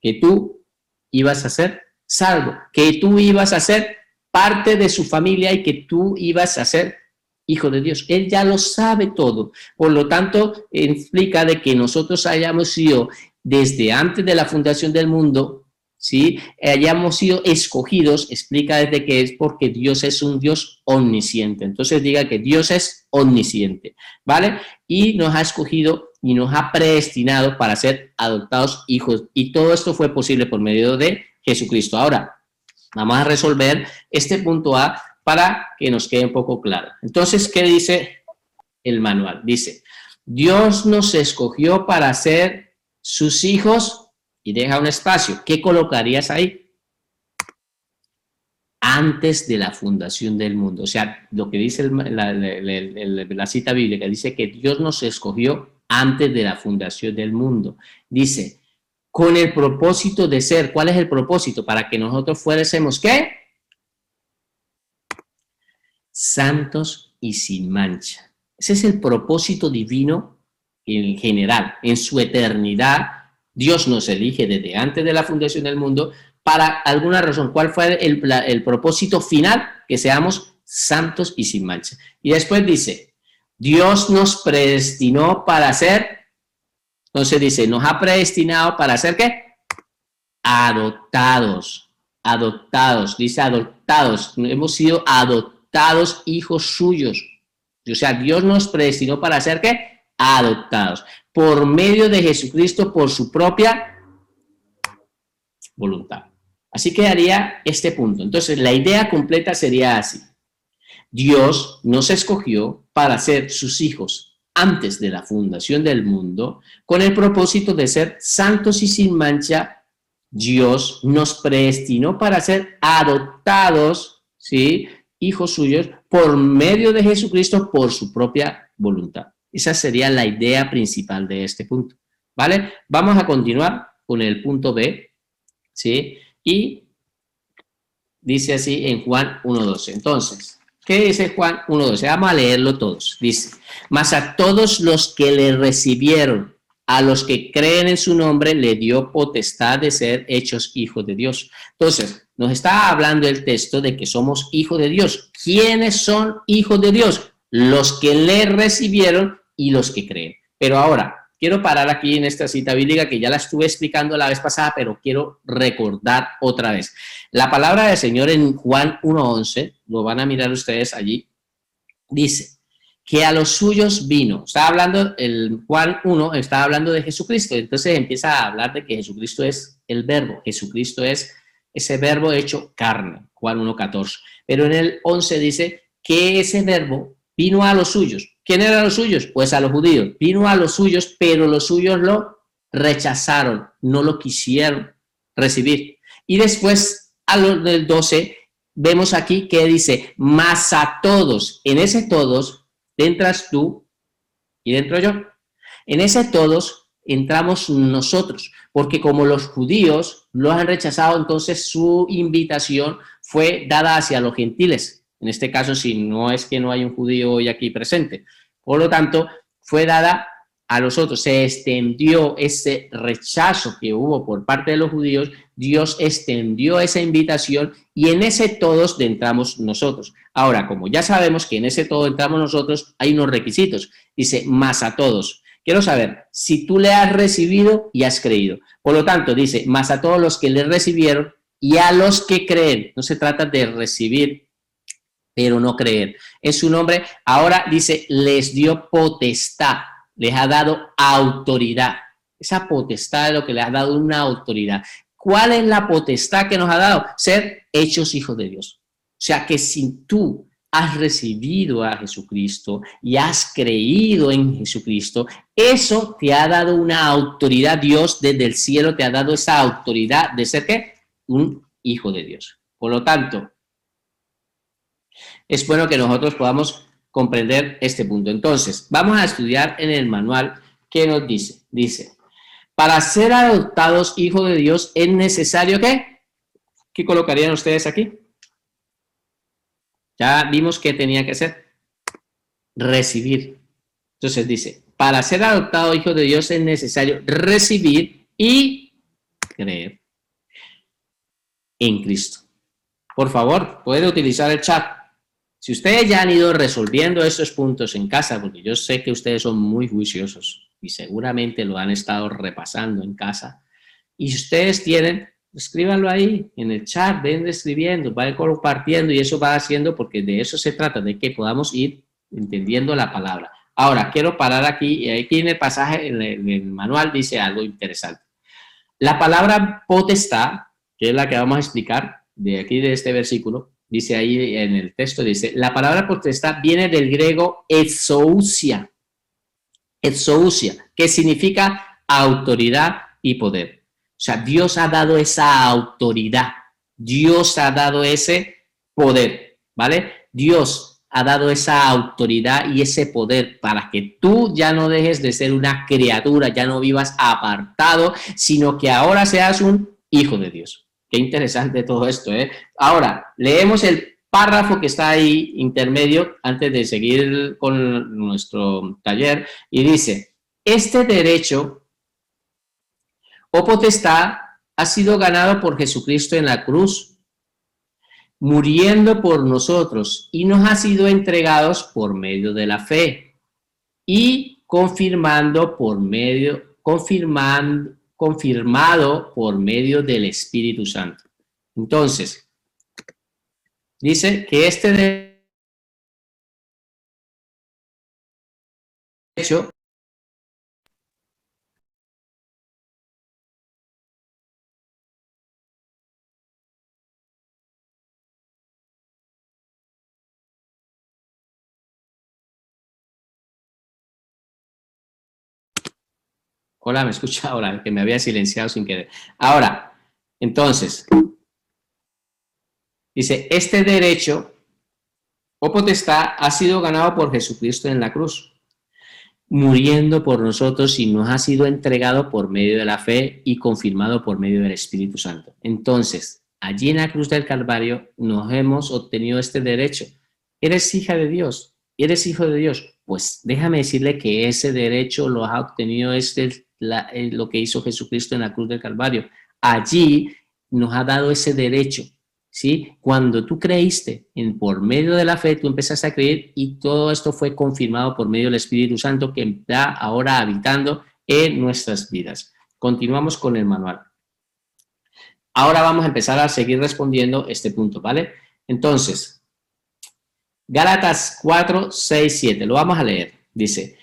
que tú ibas a ser salvo, que tú ibas a ser parte de su familia y que tú ibas a ser hijo de Dios. Él ya lo sabe todo. Por lo tanto, implica de que nosotros hayamos sido desde antes de la fundación del mundo, ¿sí? Hayamos sido escogidos, explica desde que es porque Dios es un Dios omnisciente. Entonces diga que Dios es omnisciente, ¿vale? Y nos ha escogido y nos ha predestinado para ser adoptados hijos. Y todo esto fue posible por medio de Jesucristo. Ahora, Vamos a resolver este punto A para que nos quede un poco claro. Entonces, ¿qué dice el manual? Dice, Dios nos escogió para ser sus hijos y deja un espacio. ¿Qué colocarías ahí? Antes de la fundación del mundo. O sea, lo que dice la cita bíblica, dice que Dios nos escogió antes de la fundación del mundo. Dice, con el propósito de ser. ¿Cuál es el propósito? Para que nosotros fuésemos, ¿qué? Santos y sin mancha. Ese es el propósito divino en general. En su eternidad, Dios nos elige desde antes de la fundación del mundo para alguna razón. ¿Cuál fue el propósito final? Que seamos santos y sin mancha. Y después dice, Dios nos predestinó para ser, entonces dice, nos ha predestinado para ser, ¿qué? Adoptados. Adoptados, dice adoptados. Hemos sido adoptados hijos suyos. O sea, Dios nos predestinó para ser, ¿qué? Adoptados. Por medio de Jesucristo, por su propia voluntad. Así quedaría este punto. Entonces, la idea completa sería así. Dios nos escogió para ser sus hijos antes de la fundación del mundo, con el propósito de ser santos y sin mancha. Dios nos predestinó para ser adoptados, ¿sí?, hijos suyos, por medio de Jesucristo, por su propia voluntad. Esa sería la idea principal de este punto, ¿vale? Vamos a continuar con el punto B, ¿sí? Y dice así en Juan 1:12. Entonces, ¿qué dice Juan 1:12? Vamos a leerlo todos. Dice, mas a todos los que le recibieron, a los que creen en su nombre, le dio potestad de ser hechos hijos de Dios. Entonces, nos está hablando el texto de que somos hijos de Dios. ¿Quiénes son hijos de Dios? Los que le recibieron y los que creen. Pero ahora, quiero parar aquí en esta cita bíblica que ya la estuve explicando la vez pasada, pero quiero recordar otra vez. La palabra del Señor en Juan 1:11, lo van a mirar ustedes allí, dice que a los suyos vino. Está hablando, el Juan 1 está hablando de Jesucristo, entonces empieza a hablar de que Jesucristo es el verbo, Jesucristo es ese verbo hecho carne, Juan 1:14. Pero en el 11 dice que ese verbo vino a los suyos. ¿Quién eran los suyos? Pues a los judíos. Vino a los suyos, pero los suyos lo rechazaron, no lo quisieron recibir. Y después, a los del 12, vemos aquí que dice, mas a todos. En ese todos entras tú y dentro yo. En ese todos entramos nosotros, porque como los judíos los han rechazado, entonces su invitación fue dada hacia los gentiles. En este caso, si no es que no hay un judío hoy aquí presente. Por lo tanto, fue dada a los otros. Se extendió ese rechazo que hubo por parte de los judíos. Dios extendió esa invitación y en ese todos entramos nosotros. Ahora, como ya sabemos que en ese todo entramos nosotros, hay unos requisitos. Dice, más a todos. Quiero saber si tú le has recibido y has creído. Por lo tanto, dice, más a todos los que le recibieron y a los que creen. No se trata de recibir, pero no creer. En su nombre, ahora dice, les dio potestad, les ha dado autoridad. Esa potestad es lo que les ha dado una autoridad. ¿Cuál es la potestad que nos ha dado? Ser hechos hijos de Dios. O sea que si tú has recibido a Jesucristo y has creído en Jesucristo, eso te ha dado una autoridad. Dios desde el cielo te ha dado esa autoridad de ser, ¿qué? Un hijo de Dios. Por lo tanto, es bueno que nosotros podamos comprender este punto. Entonces, vamos a estudiar en el manual qué nos dice. Dice, para ser adoptados hijos de Dios es necesario ¿qué? ¿Qué colocarían ustedes aquí? Ya vimos que tenía que ser recibir. Entonces dice, para ser adoptado hijo de Dios es necesario recibir y creer en Cristo. Por favor, puede utilizar el chat. Si ustedes ya han ido resolviendo estos puntos en casa, porque yo sé que ustedes son muy juiciosos y seguramente lo han estado repasando en casa, y si ustedes tienen, escríbanlo ahí en el chat, ven escribiendo, vayan compartiendo y eso va haciendo porque de eso se trata, de que podamos ir entendiendo la palabra. Ahora, quiero parar aquí, y aquí en el pasaje, en el manual dice algo interesante. La palabra potestad, que es la que vamos a explicar, de aquí de este versículo, dice ahí en el texto, dice, la palabra potestad viene del griego exousia, que significa autoridad y poder. O sea, Dios ha dado esa autoridad, Dios ha dado ese poder, ¿vale? Dios ha dado esa autoridad y ese poder para que tú ya no dejes de ser una criatura, ya no vivas apartado, sino que ahora seas un hijo de Dios. Qué interesante todo esto, ¿eh? Ahora, leemos el párrafo que está ahí intermedio antes de seguir con nuestro taller y dice, este derecho o potestad ha sido ganado por Jesucristo en la cruz, muriendo por nosotros, y nos ha sido entregados por medio de la fe y confirmado por medio del Espíritu Santo. Entonces, dice que este derecho hola, ¿me escucha ahora? Que me había silenciado sin querer. Ahora, entonces, dice, este derecho o potestad ha sido ganado por Jesucristo en la cruz, muriendo por nosotros y nos ha sido entregado por medio de la fe y confirmado por medio del Espíritu Santo. Entonces, allí en la cruz del Calvario nos hemos obtenido este derecho. ¿Eres hija de Dios? ¿Eres hijo de Dios? Pues déjame decirle que ese derecho lo ha obtenido lo que hizo Jesucristo en la cruz del Calvario. Allí nos ha dado ese derecho, ¿sí? Cuando tú creíste por medio de la fe, tú empezaste a creer y todo esto fue confirmado por medio del Espíritu Santo que está ahora habitando en nuestras vidas. Continuamos con el manual. Ahora vamos a empezar a seguir respondiendo este punto, ¿vale? Entonces, Gálatas 4, 6, 7, lo vamos a leer. Dice,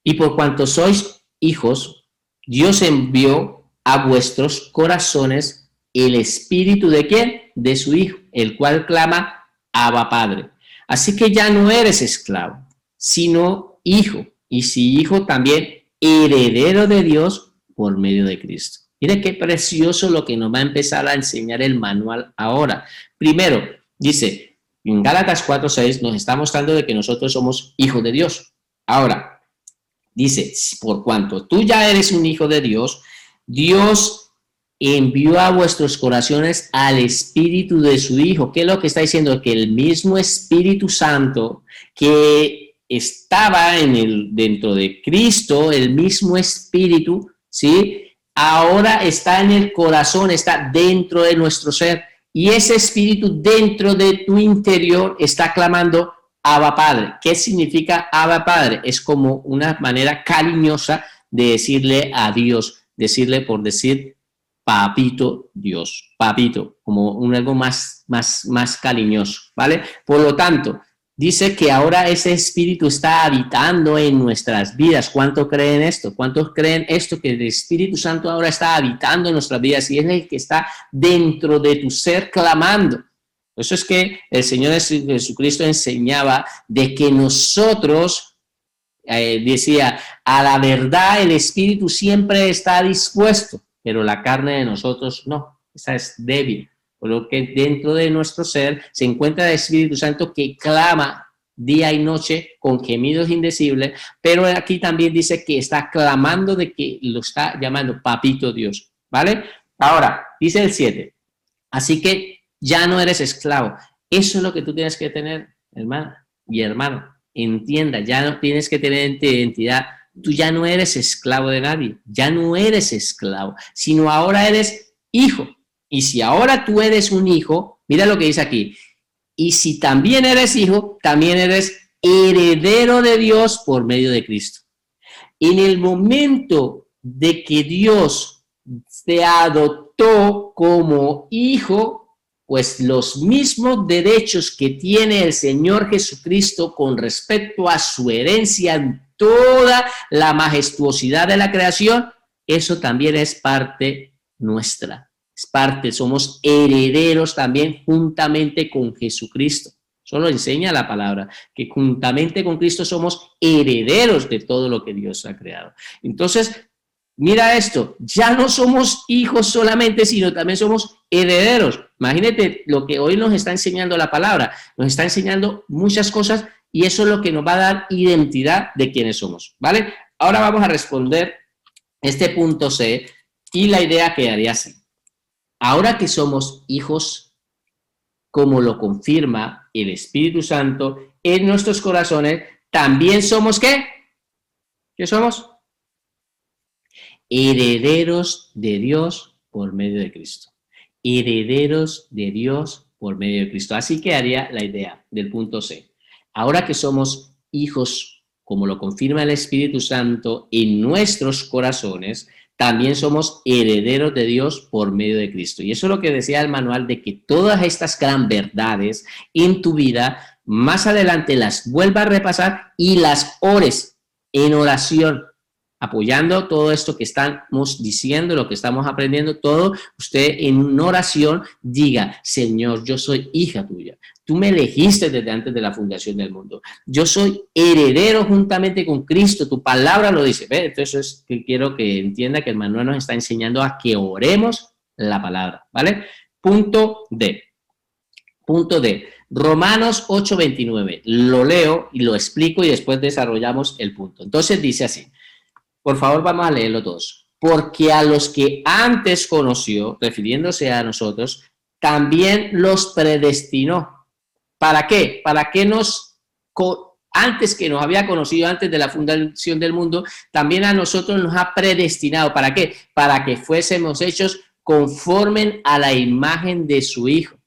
y por cuanto sois hijos, Dios envió a vuestros corazones el espíritu ¿de quién? De su Hijo, el cual clama, Abba Padre. Así que ya no eres esclavo, sino hijo, y si hijo también heredero de Dios por medio de Cristo. Mira qué precioso lo que nos va a empezar a enseñar el manual ahora. Primero, dice, en Gálatas 4:6 nos está mostrando de que nosotros somos hijos de Dios. Ahora, dice, por cuanto tú ya eres un hijo de Dios, Dios envió a vuestros corazones al Espíritu de su Hijo. ¿Qué es lo que está diciendo? Que el mismo Espíritu Santo que estaba dentro de Cristo, el mismo Espíritu, ¿sí? Ahora está en el corazón, está dentro de nuestro ser. Y ese Espíritu dentro de tu interior está clamando Abba Padre. ¿Qué significa Abba Padre? Es como una manera cariñosa de decirle a Dios, decirle por decir papito Dios, papito, como algo más cariñoso, ¿vale? Por lo tanto, dice que ahora ese Espíritu está habitando en nuestras vidas. ¿Cuántos creen esto? ¿Cuántos creen esto? Que el Espíritu Santo ahora está habitando en nuestras vidas y es el que está dentro de tu ser clamando. Eso es que el Señor Jesucristo enseñaba de que nosotros, decía, a la verdad el Espíritu siempre está dispuesto, pero la carne de nosotros no, esa es débil. Por lo que dentro de nuestro ser se encuentra el Espíritu Santo que clama día y noche con gemidos indecibles, pero aquí también dice que está clamando de que lo está llamando papito Dios, ¿vale? Ahora, dice el 7, así que ya no eres esclavo. Eso es lo que tú tienes que tener, hermana y hermano. Entienda, ya no tienes que tener identidad. Tú ya no eres esclavo de nadie, ya no eres esclavo, sino ahora eres hijo. Y si ahora tú eres un hijo, mira lo que dice aquí, y si también eres hijo, también eres heredero de Dios por medio de Cristo. En el momento de que Dios te adoptó como hijo, pues los mismos derechos que tiene el Señor Jesucristo con respecto a su herencia en toda la majestuosidad de la creación, eso también es parte nuestra. es parte, somos herederos también juntamente con Jesucristo. Eso lo enseña la palabra, que juntamente con Cristo somos herederos de todo lo que Dios ha creado. Entonces, mira esto, ya no somos hijos solamente, sino también somos herederos. Imagínate lo que hoy nos está enseñando la palabra, nos está enseñando muchas cosas y eso es lo que nos va a dar identidad de quiénes somos, ¿vale? Ahora vamos a responder este punto C y la idea quedaría así. Ahora que somos hijos, como lo confirma el Espíritu Santo en nuestros corazones, también somos ¿qué? ¿Qué somos? Herederos de Dios por medio de Cristo. Herederos de Dios por medio de Cristo. Así quedaría la idea del punto C. Ahora que somos hijos, como lo confirma el Espíritu Santo en nuestros corazones, también somos herederos de Dios por medio de Cristo. Y eso es lo que decía el manual, de que todas estas gran verdades en tu vida, más adelante las vuelva a repasar y las ores en oración, apoyando todo esto que estamos diciendo, lo que estamos aprendiendo, todo, usted en una oración diga, Señor, yo soy hija tuya. Tú me elegiste desde antes de la fundación del mundo. Yo soy heredero juntamente con Cristo. Tu palabra lo dice. ¿Ve? Entonces es que quiero que entienda que el manual nos está enseñando a que oremos la palabra. ¿Vale? Punto D. Punto D. Romanos 8:29. Lo leo y lo explico y después desarrollamos el punto. Entonces dice así. Por favor, vamos a leerlo todos. Porque a los que antes conoció, refiriéndose a nosotros, también los predestinó. ¿Para qué? ¿Para qué antes que nos había conocido, antes de la fundación del mundo, también a nosotros nos ha predestinado? ¿Para qué? Para que fuésemos hechos conforme a la imagen de su Hijo.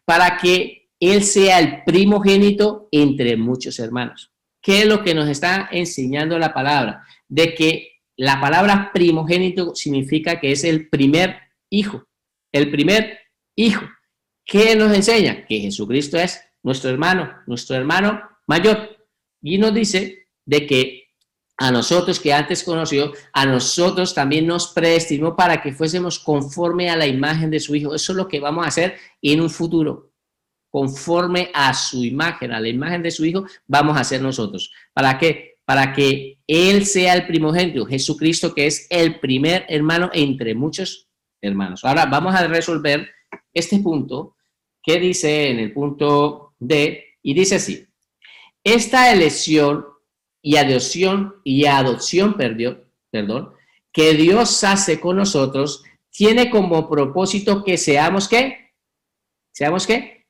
Para que Él sea el primogénito entre muchos hermanos. ¿Qué es lo que nos está enseñando la palabra? De que la palabra primogénito significa que es el primer hijo. El primer hijo. ¿Qué nos enseña? Que Jesucristo es nuestro hermano mayor. Y nos dice de que a nosotros que antes conoció, a nosotros también nos predestinó para que fuésemos conforme a la imagen de su Hijo. Eso es lo que vamos a hacer en un futuro. Conforme a su imagen, a la imagen de su Hijo, vamos a hacer nosotros. ¿Para qué? Para que Él sea el primogénito, Jesucristo, que es el primer hermano entre muchos hermanos. Ahora vamos a resolver este punto que dice en el punto D, y dice así: esta elección y adopción, que Dios hace con nosotros, tiene como propósito que seamos ¿qué? ¿Seamos qué?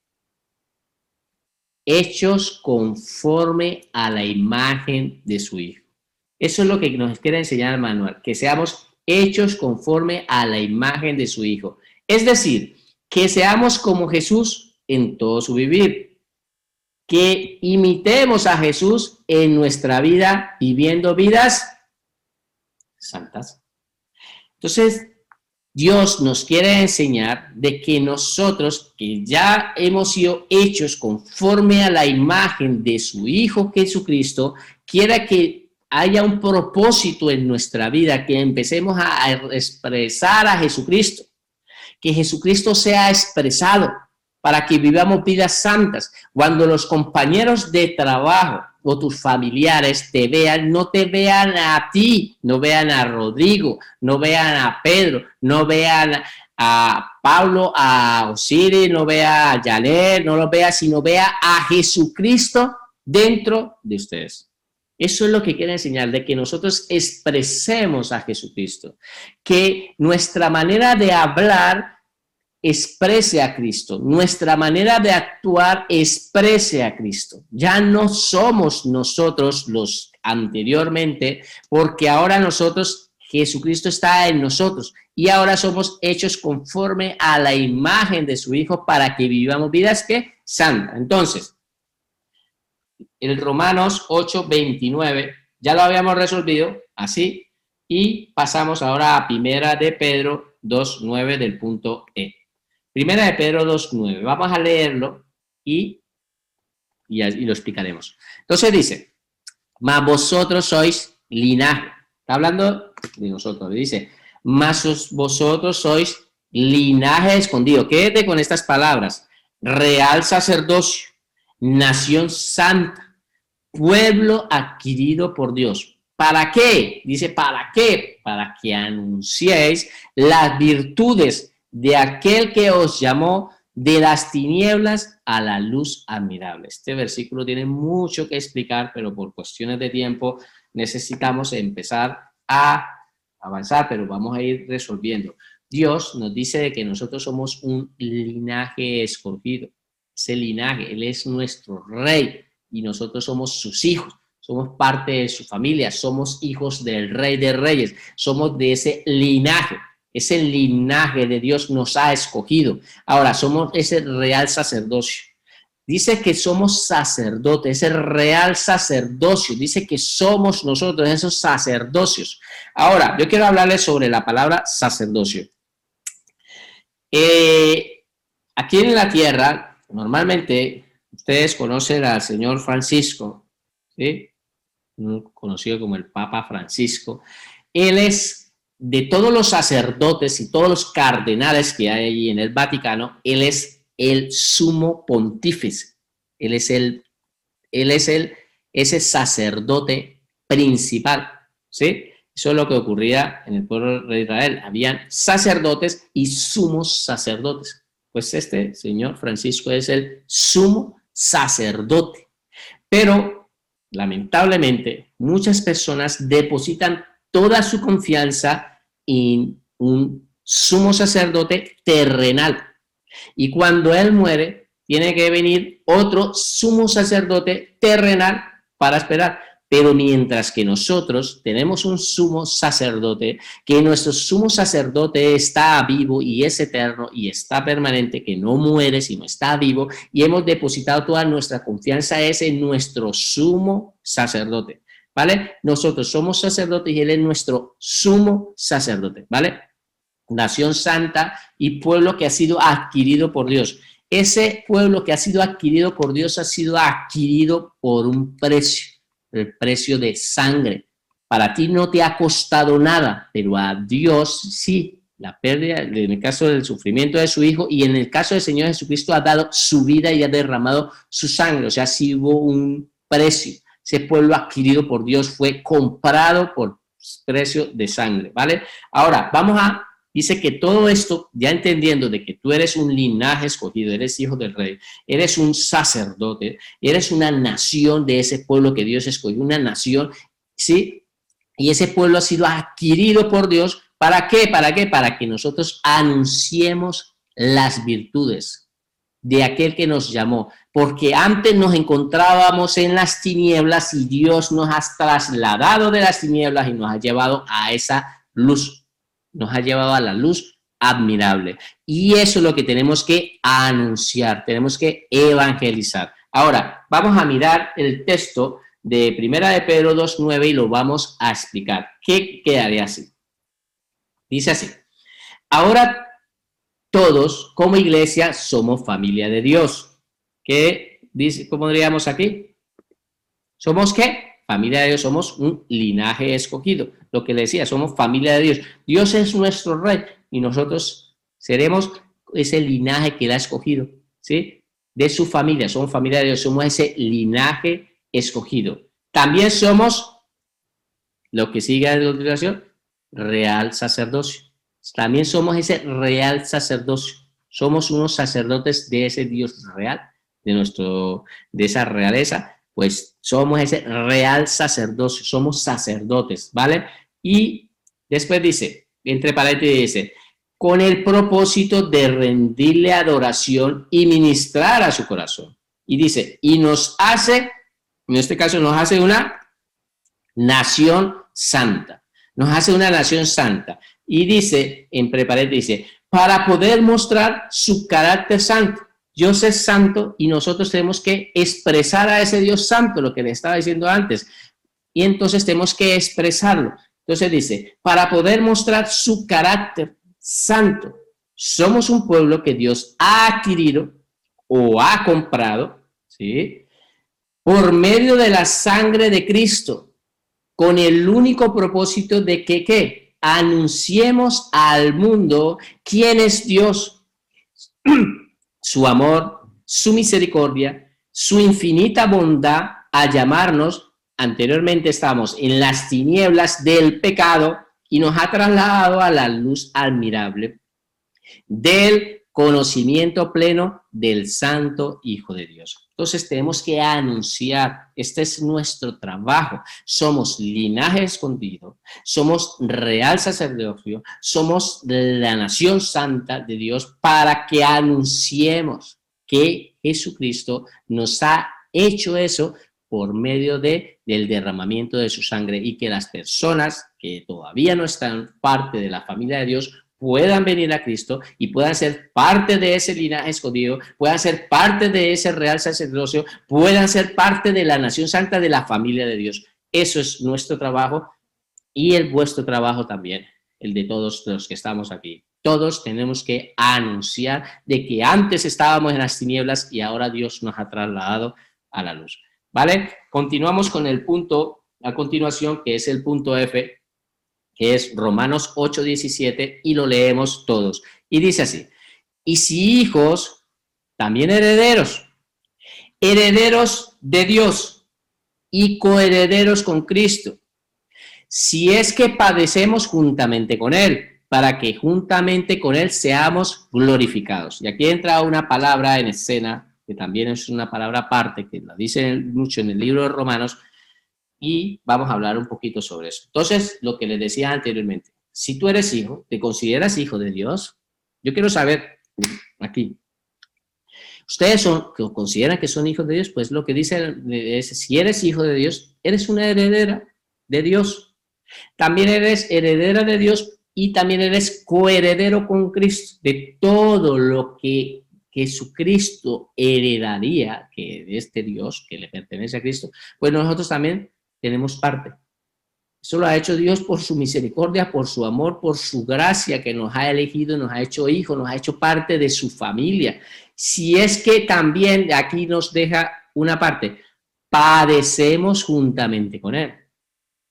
Hechos conforme a la imagen de su Hijo. Eso es lo que nos quiere enseñar el manual, que seamos hechos conforme a la imagen de su Hijo. Es decir, que seamos como Jesús en todo su vivir, que imitemos a Jesús en nuestra vida, viviendo vidas santas. Entonces, Dios nos quiere enseñar de que nosotros, que ya hemos sido hechos conforme a la imagen de su Hijo Jesucristo, quiere que haya un propósito en nuestra vida, que empecemos a expresar a Jesucristo. Que Jesucristo sea expresado para que vivamos vidas santas. Cuando los compañeros de trabajo o tus familiares te vean, no te vean a ti, no vean a Rodrigo, no vean a Pedro, no vean a Pablo, a Osiris, no vea a Yaler, no lo vea, sino vea a Jesucristo dentro de ustedes. Eso es lo que quiere enseñar, de que nosotros expresemos a Jesucristo, que nuestra manera de hablar exprese a Cristo, nuestra manera de actuar exprese a Cristo. Ya no somos nosotros los anteriormente, porque ahora nosotros, Jesucristo está en nosotros y ahora somos hechos conforme a la imagen de su Hijo para que vivamos vidas que santas. Entonces, el Romanos 8:29 ya lo habíamos resolvido así y pasamos ahora a Primera de Pedro 2:9 del punto E. Primera de Pedro 2:9. Vamos a leerlo y lo explicaremos. Entonces dice, mas vosotros sois linaje. Está hablando de nosotros. Dice, mas vosotros sois linaje escondido. Quédate con estas palabras: real sacerdocio, nación santa, pueblo adquirido por Dios. ¿Para qué? Dice, ¿para qué? Para que anunciéis las virtudes de aquel que os llamó de las tinieblas a la luz admirable. Este versículo tiene mucho que explicar, pero por cuestiones de tiempo necesitamos empezar a avanzar, pero vamos a ir resolviendo. Dios nos dice de que nosotros somos un linaje escogido. Ese linaje, Él es nuestro rey y nosotros somos sus hijos. Somos parte de su familia, somos hijos del Rey de Reyes, somos de ese linaje. Ese linaje de Dios nos ha escogido. Ahora, somos ese real sacerdocio. Dice que somos sacerdotes, ese real sacerdocio. Dice que somos nosotros esos sacerdocios. Ahora, yo quiero hablarles sobre la palabra sacerdocio. Aquí en la tierra, normalmente, ustedes conocen al señor Francisco, ¿sí? Conocido como el Papa Francisco. Él es, de todos los sacerdotes y todos los cardenales que hay allí en el Vaticano, él es el sumo pontífice. Él es ese sacerdote principal, ¿sí? Eso es lo que ocurría en el pueblo de Israel. Habían sacerdotes y sumos sacerdotes. Pues este señor Francisco es el sumo sacerdote. Pero lamentablemente, muchas personas depositan toda su confianza en un sumo sacerdote terrenal. Y cuando él muere, tiene que venir otro sumo sacerdote terrenal para esperar. Pero mientras que nosotros tenemos un sumo sacerdote, que nuestro sumo sacerdote está vivo y es eterno y está permanente, que no muere sino está vivo, y hemos depositado toda nuestra confianza en nuestro sumo sacerdote, ¿vale? Nosotros somos sacerdotes y él es nuestro sumo sacerdote, ¿vale? Nación santa y pueblo que ha sido adquirido por Dios. Ese pueblo que ha sido adquirido por Dios ha sido adquirido por un precio. El precio de sangre. Para ti no te ha costado nada, pero a Dios sí. La pérdida, en el caso del sufrimiento de su Hijo, y en el caso del Señor Jesucristo, ha dado su vida y ha derramado su sangre. O sea, sí hubo un precio. Ese pueblo adquirido por Dios fue comprado por precio de sangre, ¿vale? Ahora, dice que todo esto, ya entendiendo de que tú eres un linaje escogido, eres hijo del rey, eres un sacerdote, eres una nación de ese pueblo que Dios escogió, una nación, ¿sí? Y ese pueblo ha sido adquirido por Dios. ¿Para qué? ¿Para qué? Para que nosotros anunciemos las virtudes de aquel que nos llamó. Porque antes nos encontrábamos en las tinieblas y Dios nos ha trasladado de las tinieblas y nos ha llevado a esa luz. Nos ha llevado a la luz admirable. Y eso es lo que tenemos que anunciar, tenemos que evangelizar. Ahora, vamos a mirar el texto de Primera de Pedro 2:9 y lo vamos a explicar. ¿Qué quedaría así? Dice así: ahora todos como iglesia somos familia de Dios. ¿Qué dice? ¿Cómo diríamos aquí? ¿Somos qué? Familia de Dios, somos un linaje escogido. Lo que le decía, somos familia de Dios. Dios es nuestro rey y nosotros seremos ese linaje que él ha escogido, ¿sí? De su familia, somos familia de Dios, somos ese linaje escogido. También somos, lo que sigue a continuación, real sacerdocio. También somos ese real sacerdocio. Somos unos sacerdotes de ese Dios real, de esa realeza. Pues somos ese real sacerdocio, somos sacerdotes, ¿vale? Y después dice, entre paréntesis dice, con el propósito de rendirle adoración y ministrar a su corazón. Y dice, y nos hace, en este caso nos hace una nación santa. Nos hace una nación santa. Y dice, entre paréntesis dice, para poder mostrar su carácter santo. Dios es santo y nosotros tenemos que expresar a ese Dios santo, lo que le estaba diciendo antes. Y entonces tenemos que expresarlo. Entonces dice, para poder mostrar su carácter santo, somos un pueblo que Dios ha adquirido o ha comprado, ¿sí? Por medio de la sangre de Cristo, con el único propósito de que, ¿qué? anunciemos al mundo quién es Dios, su amor, su misericordia, su infinita bondad al llamarnos. Anteriormente estábamos en las tinieblas del pecado y nos ha trasladado a la luz admirable del conocimiento pleno del Santo Hijo de Dios. Entonces tenemos que anunciar, este es nuestro trabajo. Somos linaje escondido, somos real sacerdocio, somos la nación santa de Dios para que anunciemos que Jesucristo nos ha hecho eso por medio del derramamiento de su sangre, y que las personas que todavía no están parte de la familia de Dios puedan venir a Cristo y puedan ser parte de ese linaje escondido, puedan ser parte de ese real sacerdocio, puedan ser parte de la nación santa de la familia de Dios. Eso es nuestro trabajo y el vuestro trabajo también, el de todos los que estamos aquí. Todos tenemos que anunciar de que antes estábamos en las tinieblas y ahora Dios nos ha trasladado a la luz. ¿Vale? Continuamos con el punto a continuación, que es el punto F, que es Romanos 8:17, y lo leemos todos. Y dice así: y si hijos, también herederos, herederos de Dios y coherederos con Cristo, si es que padecemos juntamente con Él, para que juntamente con Él seamos glorificados. Y aquí entra una palabra en escena, que también es una palabra aparte, que la dice mucho en el libro de Romanos, y vamos a hablar un poquito sobre eso. Entonces, lo que les decía anteriormente, si tú eres hijo, ¿te consideras hijo de Dios? Yo quiero saber, aquí, ¿ustedes consideran que son hijos de Dios? Pues lo que dice es, si eres hijo de Dios, eres una heredera de Dios. También eres heredera de Dios y también eres coheredero con Cristo, de todo lo que Jesucristo heredaría, que de este Dios que le pertenece a Cristo, pues nosotros también tenemos parte. Eso lo ha hecho Dios por su misericordia, por su amor, por su gracia, que nos ha elegido, nos ha hecho hijos, nos ha hecho parte de su familia. Si es que también aquí nos deja una parte, padecemos juntamente con Él.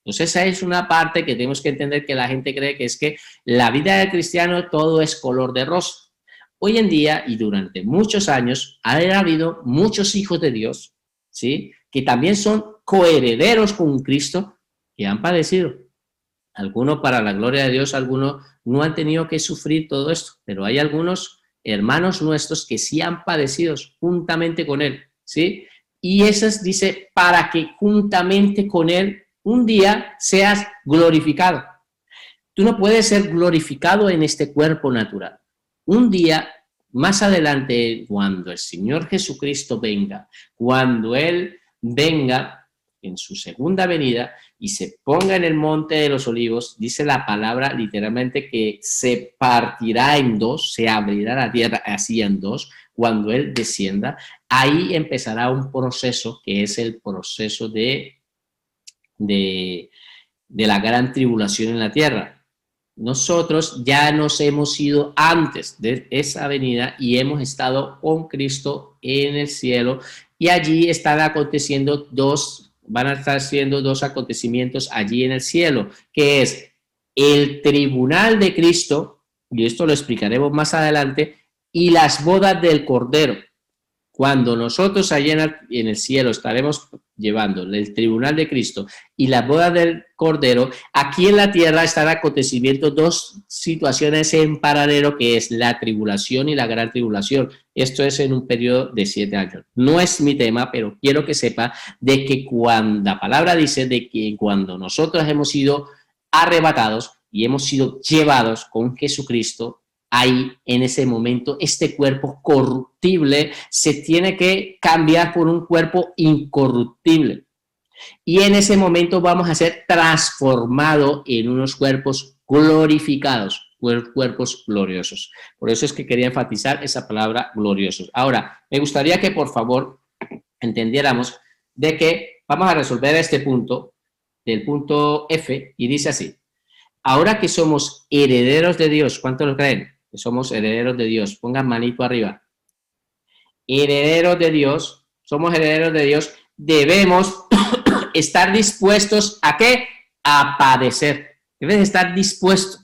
Entonces esa es una parte que tenemos que entender, que la gente cree que es que la vida del cristiano todo es color de rosa. Hoy en día y durante muchos años ha habido muchos hijos de Dios, ¿sí?, que también son coherederos con Cristo, que han padecido. Algunos, para la gloria de Dios, algunos no han tenido que sufrir todo esto, pero hay algunos hermanos nuestros que sí han padecido juntamente con Él, ¿sí? Y esas dice, para que juntamente con Él un día seas glorificado. Tú no puedes ser glorificado en este cuerpo natural. Un día, más adelante, cuando el Señor Jesucristo venga, cuando Él venga en su segunda venida y se ponga en el monte de los olivos, dice la palabra literalmente que se partirá en dos, se abrirá la tierra así en dos, cuando Él descienda, ahí empezará un proceso que es el proceso de la gran tribulación en la tierra. Nosotros ya nos hemos ido antes de esa venida y hemos estado con Cristo en el cielo, y allí están aconteciendo van a estar siendo dos acontecimientos allí en el cielo, que es el tribunal de Cristo, y esto lo explicaremos más adelante, y las bodas del Cordero. Cuando nosotros allá en el cielo estaremos llevando el tribunal de Cristo y la boda del Cordero, aquí en la tierra estará aconteciendo dos situaciones en paralelo, que es la tribulación y la gran tribulación. Esto es en un periodo de 7 años. No es mi tema, pero quiero que sepa de que cuando la palabra dice de que cuando nosotros hemos sido arrebatados y hemos sido llevados con Jesucristo, ahí en ese momento este cuerpo corruptible se tiene que cambiar por un cuerpo incorruptible, y en ese momento vamos a ser transformados en unos cuerpos glorificados, cuerpos gloriosos. Por eso es que quería enfatizar esa palabra gloriosos. Ahora, me gustaría que por favor entendiéramos de que vamos a resolver este punto, del punto F, y dice así: ahora que somos herederos de Dios, ¿cuántos lo creen? Que somos herederos de Dios. Pongan manito arriba. Herederos de Dios, somos herederos de Dios, debemos estar dispuestos ¿a qué? A padecer. Debes estar dispuesto.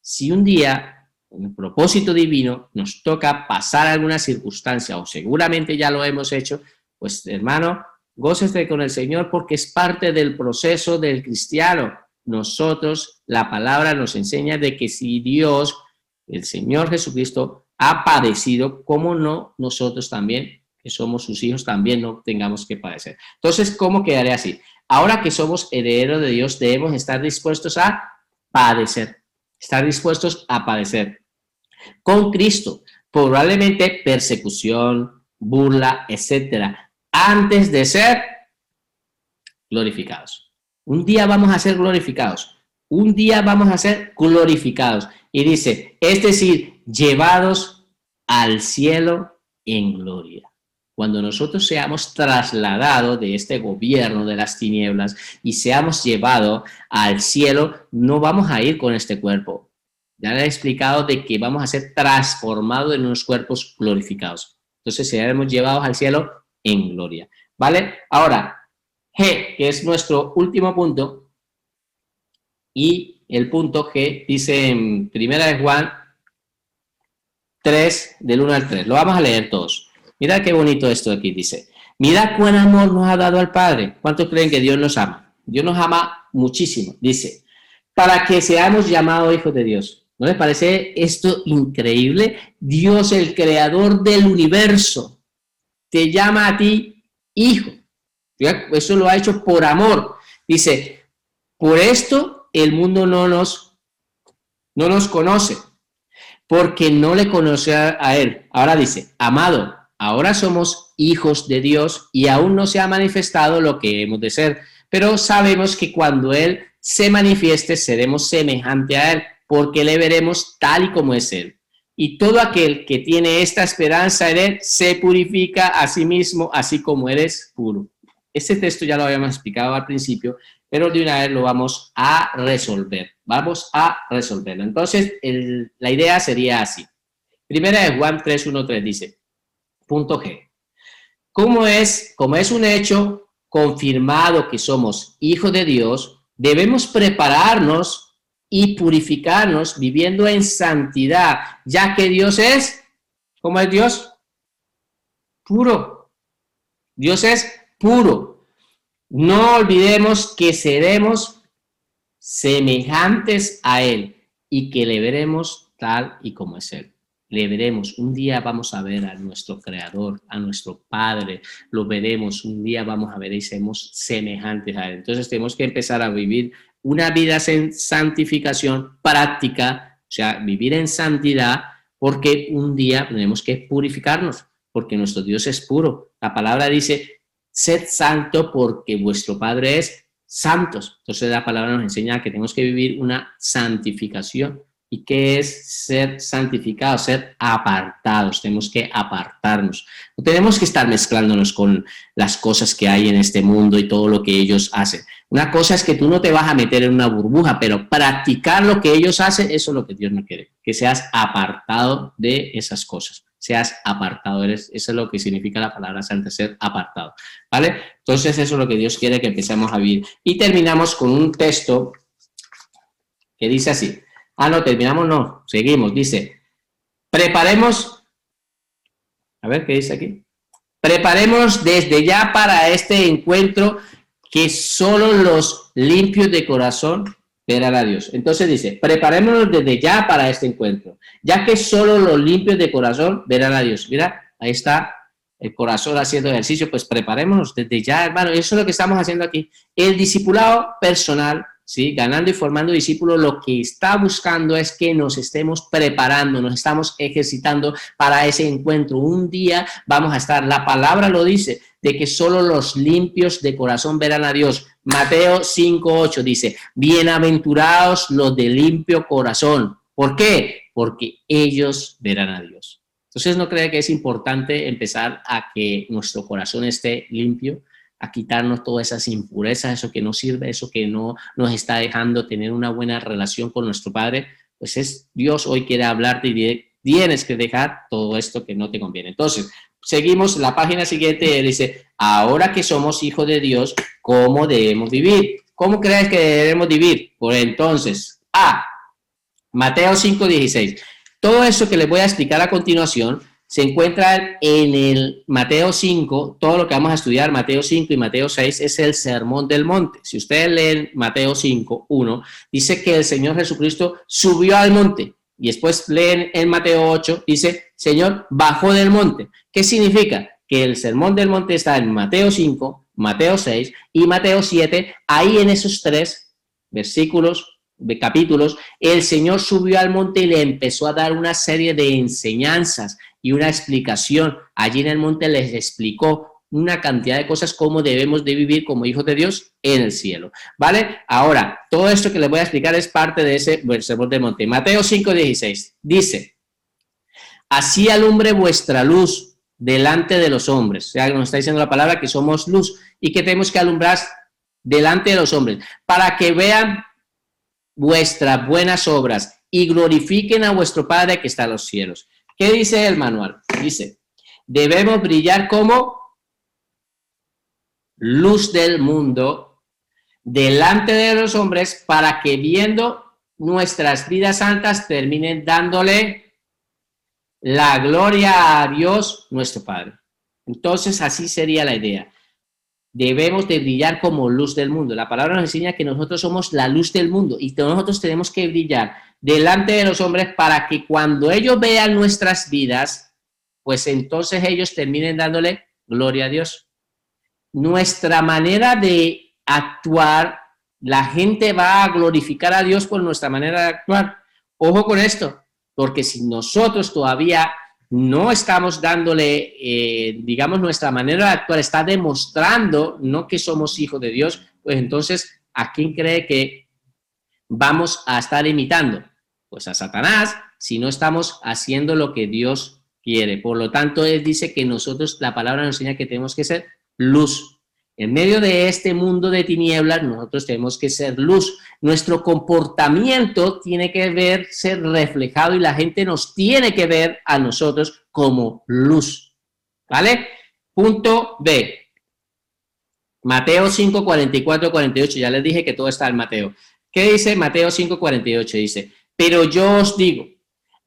Si un día, en el propósito divino, nos toca pasar alguna circunstancia, o seguramente ya lo hemos hecho, pues hermano, gócese con el Señor porque es parte del proceso del cristiano. Nosotros, la palabra nos enseña de que si Dios, el Señor Jesucristo, ha padecido, ¿cómo no nosotros también, que somos sus hijos, también no tengamos que padecer? Entonces, ¿cómo quedaría así? Ahora que somos herederos de Dios, debemos estar dispuestos a padecer. Estar dispuestos a padecer. Con Cristo, probablemente persecución, burla, etcétera, antes de ser glorificados. Un día vamos a ser glorificados. Un día vamos a ser glorificados. Y dice, es decir, llevados al cielo en gloria. Cuando nosotros seamos trasladados de este gobierno de las tinieblas y seamos llevados al cielo, no vamos a ir con este cuerpo. Ya le he explicado de que vamos a ser transformados en unos cuerpos glorificados. Entonces seremos llevados al cielo en gloria. ¿Vale? Ahora, G, que es nuestro último punto, y el punto G dice en 1 Juan 3, del 1 al 3. Lo vamos a leer todos. Mira qué bonito esto aquí, dice. Mira cuán amor nos ha dado al Padre. ¿Cuántos creen que Dios nos ama? Dios nos ama muchísimo. Dice, para que seamos llamados hijos de Dios. ¿No les parece esto increíble? Dios, el creador del universo, te llama a ti hijo. Eso lo ha hecho por amor. Dice, por esto el mundo no nos conoce, porque no le conoce a él. Ahora dice, amado, ahora somos hijos de Dios y aún no se ha manifestado lo que hemos de ser, pero sabemos que cuando Él se manifieste seremos semejante a Él, porque le veremos tal y como es Él. Y todo aquel que tiene esta esperanza en Él se purifica a sí mismo, así como Él es puro. Este texto ya lo habíamos explicado al principio, pero de una vez lo vamos a resolver. Vamos a resolverlo. Entonces, la idea sería así. Primera de Juan 3:1-3 dice, punto G. Como es un hecho confirmado que somos hijos de Dios, debemos prepararnos y purificarnos viviendo en santidad, ya que Dios es, ¿cómo es Dios? Puro. Dios es puro. No olvidemos que seremos semejantes a Él y que le veremos tal y como es Él. Le veremos, un día vamos a ver a nuestro Creador, a nuestro Padre, lo veremos, un día vamos a ver y seremos semejantes a Él. Entonces tenemos que empezar a vivir una vida en santificación práctica, o sea, vivir en santidad, porque un día tenemos que purificarnos, porque nuestro Dios es puro. La palabra dice, sed santo porque vuestro Padre es santos. Entonces la palabra nos enseña que tenemos que vivir una santificación. ¿Y qué es ser santificados? Ser apartados. Tenemos que apartarnos. No tenemos que estar mezclándonos con las cosas que hay en este mundo y todo lo que ellos hacen. Una cosa es que tú no te vas a meter en una burbuja, pero practicar lo que ellos hacen, eso es lo que Dios no quiere. Que seas apartado de esas cosas. Seas apartado. Eso es lo que significa la palabra santa, ser apartado. ¿Vale? Entonces eso es lo que Dios quiere que empecemos a vivir. Y terminamos con un texto que dice así. No, terminamos, no, seguimos, dice, preparemos, a ver, ¿qué dice aquí? Preparemos desde ya para este encuentro que solo los limpios de corazón verán a Dios. Entonces dice, preparémonos desde ya para este encuentro, ya que solo los limpios de corazón verán a Dios. Mira, ahí está el corazón haciendo ejercicio, pues preparémonos desde ya, hermano, eso es lo que estamos haciendo aquí. El discipulado personal, ¿sí? Ganando y formando discípulos, lo que está buscando es que nos estemos preparando, nos estamos ejercitando para ese encuentro. Un día vamos a estar, la palabra lo dice, de que solo los limpios de corazón verán a Dios. Mateo 5:8 dice, bienaventurados los de limpio corazón. ¿Por qué? Porque ellos verán a Dios. Entonces, ¿no cree que es importante empezar a que nuestro corazón esté limpio? A quitarnos todas esas impurezas, eso que no sirve, eso que no nos está dejando tener una buena relación con nuestro Padre? Pues es Dios hoy quiere hablarte y tienes que dejar todo esto que no te conviene. Entonces, seguimos, la página siguiente dice, ahora que somos hijos de Dios, ¿cómo debemos vivir? ¿cómo crees que debemos vivir? Pues entonces, Mateo 5:16. Todo eso que les voy a explicar a continuación se encuentra en el Mateo 5, todo lo que vamos a estudiar, Mateo 5 y Mateo 6, es el Sermón del Monte. Si ustedes leen Mateo 5, 1, dice que el Señor Jesucristo subió al monte. Y después leen en Mateo 8, dice, Señor bajó del monte. ¿Qué significa? Que el Sermón del Monte está en Mateo 5, Mateo 6 y Mateo 7. Ahí en esos 3 versículos, de capítulos, el Señor subió al monte y le empezó a dar una serie de enseñanzas y una explicación. Allí en el monte les explicó una cantidad de cosas, cómo debemos de vivir como hijos de Dios en el cielo, ¿vale? Ahora, todo esto que les voy a explicar es parte de ese Sermón del Monte. Mateo 5:16 dice, así alumbre vuestra luz delante de los hombres. O sea, nos está diciendo la palabra que somos luz y que tenemos que alumbrar delante de los hombres para que vean vuestras buenas obras y glorifiquen a vuestro Padre que está en los cielos. ¿Qué dice el manual? Dice, debemos brillar como luz del mundo delante de los hombres para que viendo nuestras vidas santas terminen dándole la gloria a Dios nuestro Padre. Entonces así sería la idea. Debemos de brillar como luz del mundo. La palabra nos enseña que nosotros somos la luz del mundo y nosotros tenemos que brillar delante de los hombres para que cuando ellos vean nuestras vidas, pues entonces ellos terminen dándole gloria a Dios. Nuestra manera de actuar, la gente va a glorificar a Dios por nuestra manera de actuar. Ojo con esto, porque si nosotros todavía no estamos dándole, digamos, nuestra manera de actuar está demostrando no que somos hijos de Dios, pues entonces, ¿a quién cree que vamos a estar imitando? Pues a Satanás, si no estamos haciendo lo que Dios quiere. Por lo tanto, él dice que nosotros, la palabra nos enseña que tenemos que ser luz. En medio de este mundo de tinieblas, nosotros tenemos que ser luz. Nuestro comportamiento tiene que ser reflejado y la gente nos tiene que ver a nosotros como luz. ¿Vale? Punto B. Mateo 5, 44, 48. Ya les dije que todo está en Mateo. ¿Qué dice Mateo 5, 48? Dice, pero yo os digo,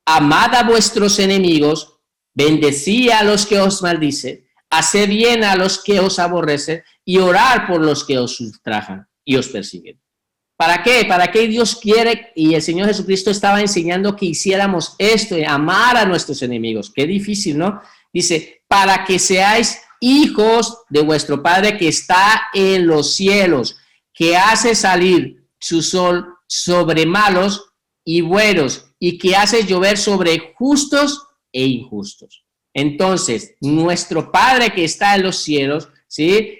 amad a vuestros enemigos, bendecid a los que os maldicen, haced bien a los que os aborrecen y orar por los que os ultrajan y os persiguen. ¿Para qué? ¿Para qué Dios quiere? Y el Señor Jesucristo estaba enseñando que hiciéramos esto, amar a nuestros enemigos. Qué difícil, ¿no? Dice, para que seáis hijos de vuestro Padre que está en los cielos, que hace salir su sol sobre malos y buenos y que hace llover sobre justos e injustos. Entonces, nuestro Padre que está en los cielos, ¿sí?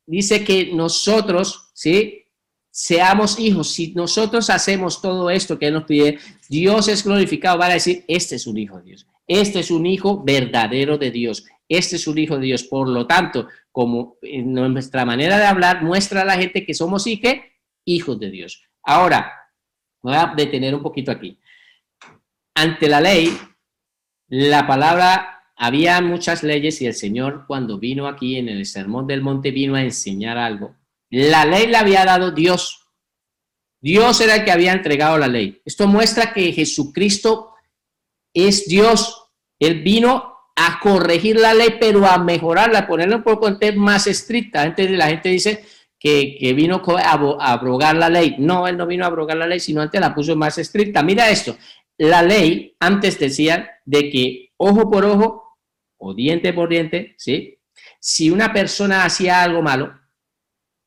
Dice que nosotros, ¿sí? Seamos hijos. Si nosotros hacemos todo esto que Él nos pide, Dios es glorificado. Van a decir, este es un hijo de Dios. Este es un hijo verdadero de Dios. Este es un hijo de Dios. Por lo tanto, como en nuestra manera de hablar, muestra a la gente que somos hijos de Dios. Ahora, voy a detener un poquito aquí. Ante la ley, la palabra, había muchas leyes y el Señor cuando vino aquí en el Sermón del Monte vino a enseñar algo. La ley la había dado Dios. Dios era el que había entregado la ley. Esto muestra que Jesucristo es Dios. Él vino a corregir la ley, pero a mejorarla, a ponerla un poco más estricta. Antes la gente dice que vino a abrogar la ley. No, Él no vino a abrogar la ley, sino antes la puso más estricta. Mira esto. La ley antes decía de que ojo por ojo o diente por diente, ¿sí? Si una persona hacía algo malo,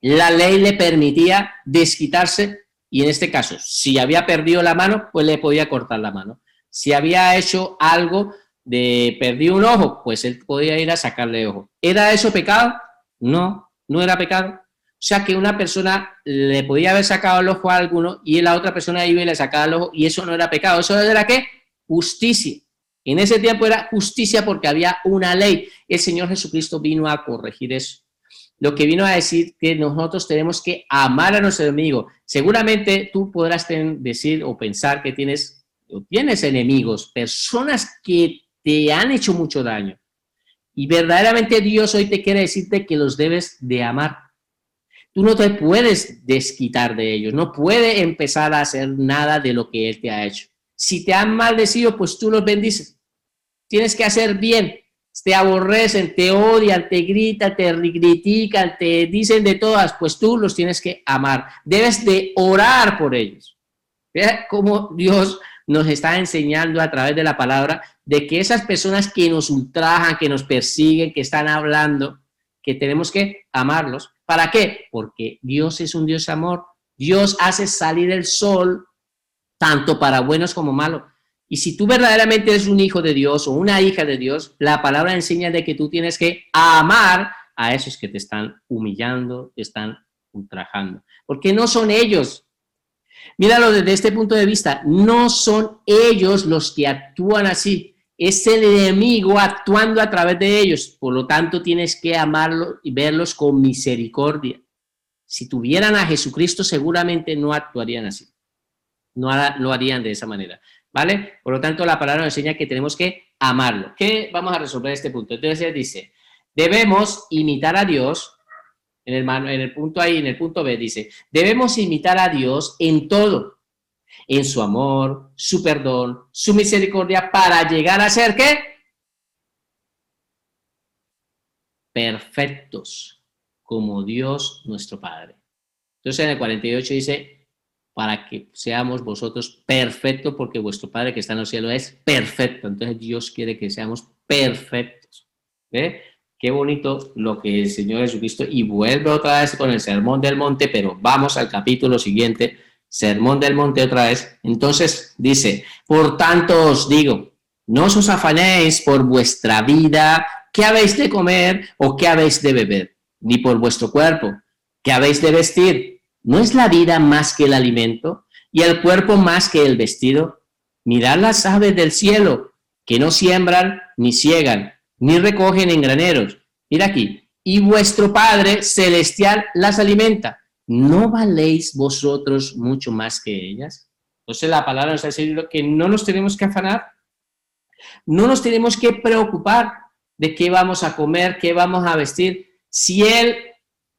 la ley le permitía desquitarse y en este caso, si había perdido la mano, pues le podía cortar la mano. Si había hecho algo de perdido un ojo, pues él podía ir a sacarle ojo. ¿Era eso pecado? No, no era pecado. O sea que una persona le podía haber sacado el ojo a alguno y la otra persona iba y le sacaba el ojo y eso no era pecado. ¿Eso era qué? Justicia. En ese tiempo era justicia porque había una ley. El Señor Jesucristo vino a corregir eso. Lo que vino a decir que nosotros tenemos que amar a nuestro enemigo. Seguramente tú podrás decir o pensar que tienes enemigos, personas que te han hecho mucho daño. Y verdaderamente Dios hoy te quiere decirte que los debes de amar. Tú no te puedes desquitar de ellos, no puedes empezar a hacer nada de lo que Él te ha hecho. Si te han maldecido, pues tú los bendices. Tienes que hacer bien. Te aborrecen, te odian, te gritan, te critican, te dicen de todas, pues tú los tienes que amar. Debes de orar por ellos. Vea cómo Dios nos está enseñando a través de la palabra de que esas personas que nos ultrajan, que nos persiguen, que están hablando, que tenemos que amarlos. ¿Para qué? Porque Dios es un Dios de amor. Dios hace salir el sol tanto para buenos como malos. Y si tú verdaderamente eres un hijo de Dios o una hija de Dios, la palabra enseña de que tú tienes que amar a esos que te están humillando, te están ultrajando. Porque no son ellos. Míralo desde este punto de vista. No son ellos los que actúan así. Es el enemigo actuando a través de ellos. Por lo tanto, tienes que amarlos y verlos con misericordia. Si tuvieran a Jesucristo, seguramente no actuarían así. No lo harían de esa manera. ¿Vale? Por lo tanto, la palabra nos enseña que tenemos que amarlo. ¿Qué vamos a resolver este punto? Entonces dice, debemos imitar a Dios, en el punto ahí, en el punto B dice, debemos imitar a Dios en todo, en su amor, su perdón, su misericordia, para llegar a ser, ¿qué? Perfectos, como Dios nuestro Padre. Entonces en el 48 dice, para que seamos vosotros perfectos, porque vuestro Padre que está en los cielos es perfecto. Entonces Dios quiere que seamos perfectos. ¿Ve? Qué bonito lo que el Señor Jesucristo, y vuelve otra vez con el Sermón del Monte, pero vamos al capítulo siguiente, Sermón del Monte otra vez. Entonces dice, por tanto os digo, no os afanéis por vuestra vida, qué habéis de comer o qué habéis de beber, ni por vuestro cuerpo, qué habéis de vestir. ¿No es la vida más que el alimento y el cuerpo más que el vestido? Mirad las aves del cielo, que no siembran, ni ciegan, ni recogen en graneros. Mira aquí, y vuestro Padre celestial las alimenta. ¿No valéis vosotros mucho más que ellas? Entonces la palabra nos está diciendo que no nos tenemos que afanar, no nos tenemos que preocupar de qué vamos a comer, qué vamos a vestir. Si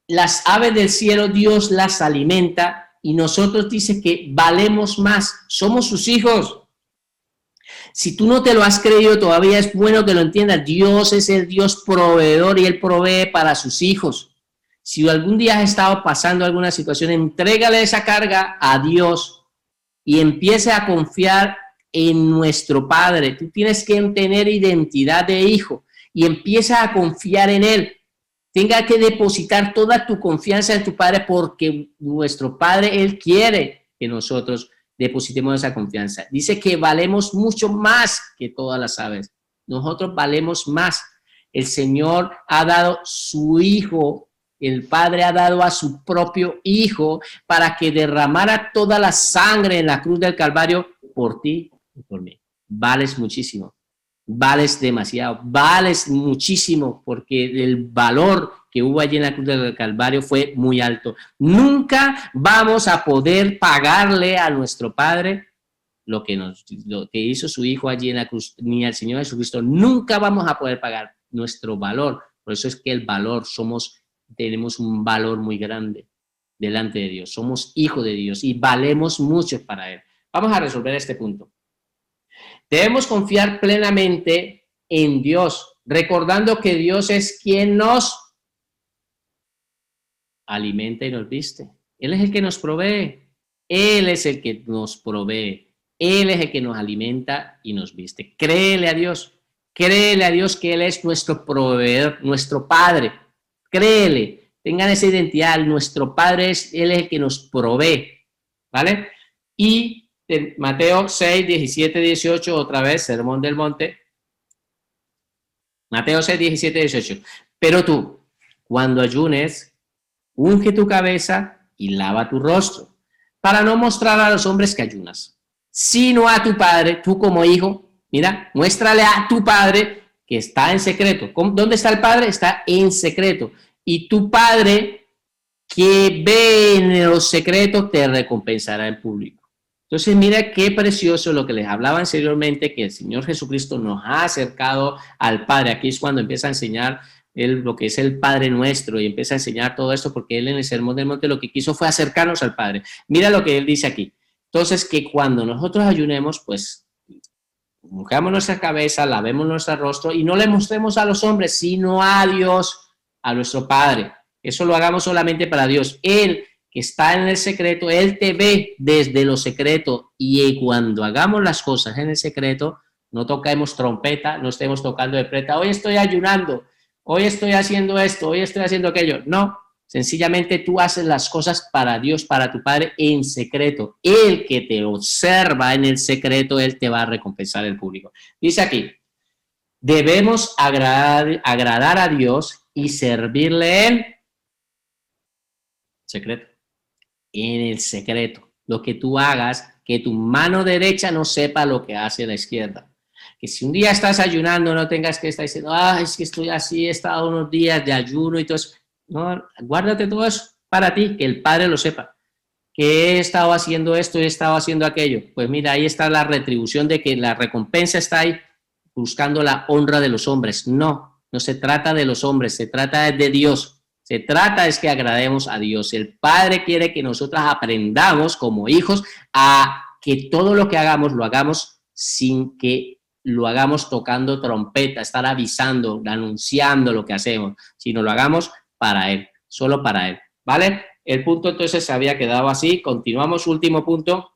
las aves del cielo, Dios las alimenta y nosotros dice que valemos más, somos sus hijos. Si tú no te lo has creído todavía, es bueno que lo entiendas. Dios es el Dios proveedor y Él provee para sus hijos. Si algún día has estado pasando alguna situación, entrégale esa carga a Dios y empiece a confiar en nuestro Padre. Tú tienes que tener identidad de hijo y empieza a confiar en Él. Tenga que depositar toda tu confianza en tu Padre, porque nuestro Padre, Él quiere que nosotros depositemos esa confianza. Dice que valemos mucho más que todas las aves. Nosotros valemos más. El Señor ha dado su Hijo, el Padre ha dado a su propio Hijo para que derramara toda la sangre en la cruz del Calvario por ti y por mí. Vales muchísimo. Vales demasiado, vales muchísimo, porque el valor que hubo allí en la cruz del Calvario fue muy alto. Nunca vamos a poder pagarle a nuestro Padre lo que hizo su Hijo allí en la cruz, ni al Señor Jesucristo. Nunca vamos a poder pagar nuestro valor. Por eso es que el valor, tenemos un valor muy grande delante de Dios. Somos hijos de Dios y valemos mucho para Él. Vamos a resolver este punto. Debemos confiar plenamente en Dios, recordando que Dios es quien nos alimenta y nos viste. Él es el que nos provee. Él es el que nos provee. Él es el que nos alimenta y nos viste. Créele a Dios. Créele a Dios que Él es nuestro proveedor, nuestro Padre. Créele. Tengan esa identidad. Nuestro Padre Él es el que nos provee. ¿Vale? Y Mateo 6, 17, 18, otra vez, Sermón del Monte. Mateo 6, 17, 18. Pero tú, cuando ayunes, unge tu cabeza y lava tu rostro, para no mostrar a los hombres que ayunas, sino a tu Padre, tú como hijo. Mira, muéstrale a tu Padre que está en secreto. ¿Dónde está el Padre? Está en secreto. Y tu Padre que ve en los secretos te recompensará en público. Entonces, mira qué precioso lo que les hablaba anteriormente, que el Señor Jesucristo nos ha acercado al Padre. Aquí es cuando empieza a enseñar lo que es el Padre Nuestro, y empieza a enseñar todo esto, porque él en el Sermón del Monte lo que quiso fue acercarnos al Padre. Mira lo que él dice aquí. Entonces, que cuando nosotros ayunemos, pues, mojamos nuestra cabeza, lavemos nuestro rostro y no le mostremos a los hombres, sino a Dios, a nuestro Padre. Eso lo hagamos solamente para Dios. Él que está en el secreto, Él te ve desde lo secreto, y cuando hagamos las cosas en el secreto, no toquemos trompeta, no estemos tocando de preta, hoy estoy ayunando, hoy estoy haciendo esto, hoy estoy haciendo aquello. No, sencillamente tú haces las cosas para Dios, para tu Padre en secreto. El que te observa en el secreto, Él te va a recompensar en público. Dice aquí, debemos agradar a Dios y servirle en secreto. En el secreto. Lo que tú hagas, que tu mano derecha no sepa lo que hace la izquierda. Que si un día estás ayunando, no tengas que estar diciendo, es que estoy así, he estado unos días de ayuno y todo eso. No, guárdate todo eso para ti, que el Padre lo sepa. Que he estado haciendo esto y he estado haciendo aquello. Pues mira, ahí está la retribución de que la recompensa está ahí, buscando la honra de los hombres. No, no se trata de los hombres, se trata de Dios. Se trata es que agrademos a Dios. El Padre quiere que nosotros aprendamos como hijos a que todo lo que hagamos lo hagamos sin que lo hagamos tocando trompeta, estar avisando, anunciando lo que hacemos, sino lo hagamos para Él, solo para Él, ¿vale? El punto entonces se había quedado así. Continuamos, último punto.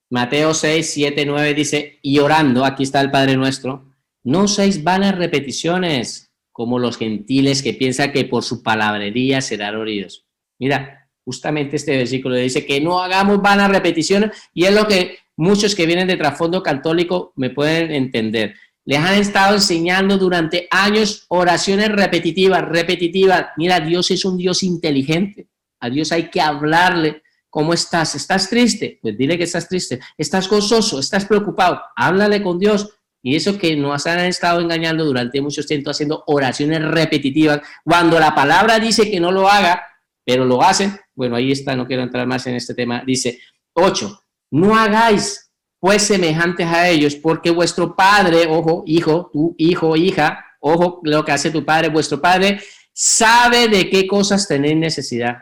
Mateo 6, 7, 9 dice, y orando, aquí está el Padre Nuestro, no uséis vanas repeticiones, como los gentiles que piensan que por su palabrería serán oídos. Mira, justamente este versículo dice que no hagamos vanas repeticiones, y es lo que muchos que vienen de trasfondo católico me pueden entender. Les han estado enseñando durante años oraciones repetitivas. Mira, Dios es un Dios inteligente. A Dios hay que hablarle. ¿Cómo estás? ¿Estás triste? Pues dile que estás triste. ¿Estás gozoso? ¿Estás preocupado? Háblale con Dios. Y eso que nos han estado engañando durante muchos tiempos haciendo oraciones repetitivas, cuando la palabra dice que no lo haga, pero lo hacen. Bueno, ahí está, no quiero entrar más en este tema. Dice, 8, no hagáis pues semejantes a ellos, porque vuestro Padre, ojo, hijo, tu hijo, hija, ojo lo que hace tu Padre, vuestro Padre sabe de qué cosas tenéis necesidad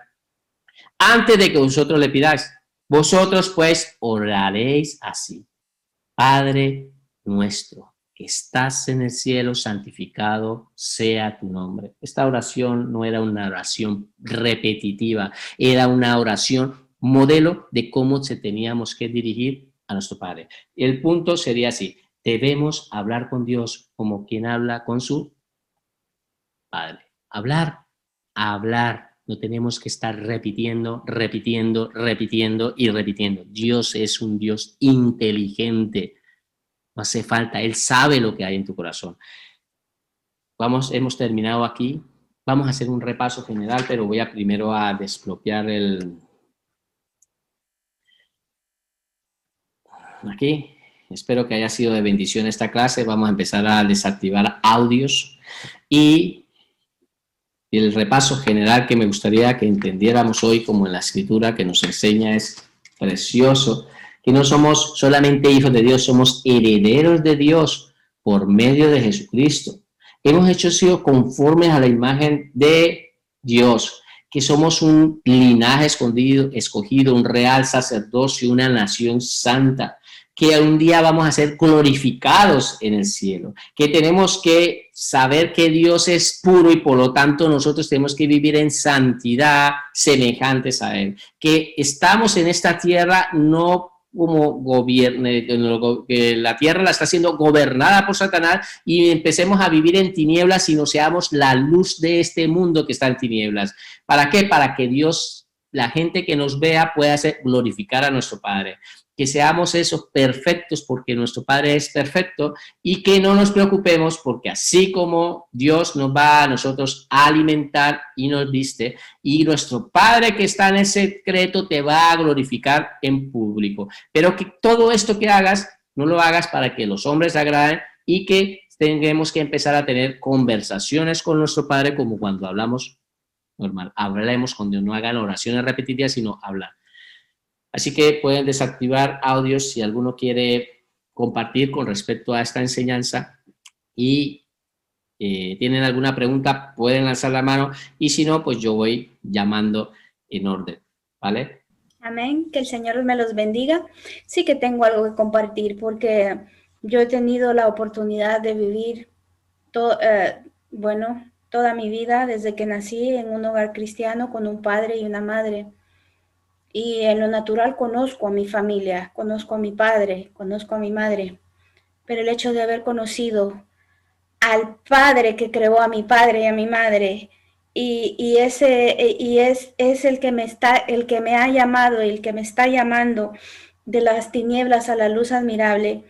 antes de que vosotros le pidáis. Vosotros pues oraréis así: Padre nuestro, que estás en el cielo, santificado sea tu nombre. Esta oración no era una oración repetitiva, era una oración modelo de cómo se teníamos que dirigir a nuestro Padre. El punto sería así: debemos hablar con Dios como quien habla con su Padre. Hablar. No tenemos que estar repitiendo y repitiendo. Dios es un Dios inteligente. No hace falta, Él sabe lo que hay en tu corazón. Hemos terminado aquí. Vamos a hacer un repaso general, pero voy primero a desbloquear aquí. Espero que haya sido de bendición esta clase. Vamos a empezar a desactivar audios. Y el repaso general que me gustaría que entendiéramos hoy, como en la Escritura que nos enseña, es precioso. Que no somos solamente hijos de Dios, somos herederos de Dios por medio de Jesucristo. Hemos sido conformes a la imagen de Dios, que somos un linaje escogido, un real sacerdocio, una nación santa, que un día vamos a ser glorificados en el cielo, que tenemos que saber que Dios es puro y por lo tanto nosotros tenemos que vivir en santidad semejantes a Él, que estamos en esta tierra no como gobierne, que la tierra la está siendo gobernada por Satanás y empecemos a vivir en tinieblas y no seamos la luz de este mundo que está en tinieblas. ¿Para qué? Para que Dios, la gente que nos vea, pueda hacer glorificar a nuestro Padre. Que seamos esos perfectos porque nuestro Padre es perfecto, y que no nos preocupemos porque así como Dios nos va a nosotros a alimentar y nos viste, y nuestro Padre que está en el secreto te va a glorificar en público. Pero que todo esto que hagas, no lo hagas para que los hombres agraden, y que tengamos que empezar a tener conversaciones con nuestro Padre como cuando hablamos normal. Hablemos con Dios, no hagan oraciones repetitivas, sino hablar. Así que pueden desactivar audios si alguno quiere compartir con respecto a esta enseñanza, y tienen alguna pregunta, pueden alzar la mano, y si no, pues yo voy llamando en orden, ¿vale? Amén, que el Señor me los bendiga. Sí que tengo algo que compartir, porque yo he tenido la oportunidad de vivir toda mi vida desde que nací en un hogar cristiano con un padre y una madre. Y en lo natural conozco a mi familia, conozco a mi padre, conozco a mi madre, pero el hecho de haber conocido al padre que creó a mi padre y a mi madre, y es el que me ha llamado y el que me está llamando de las tinieblas a la luz admirable.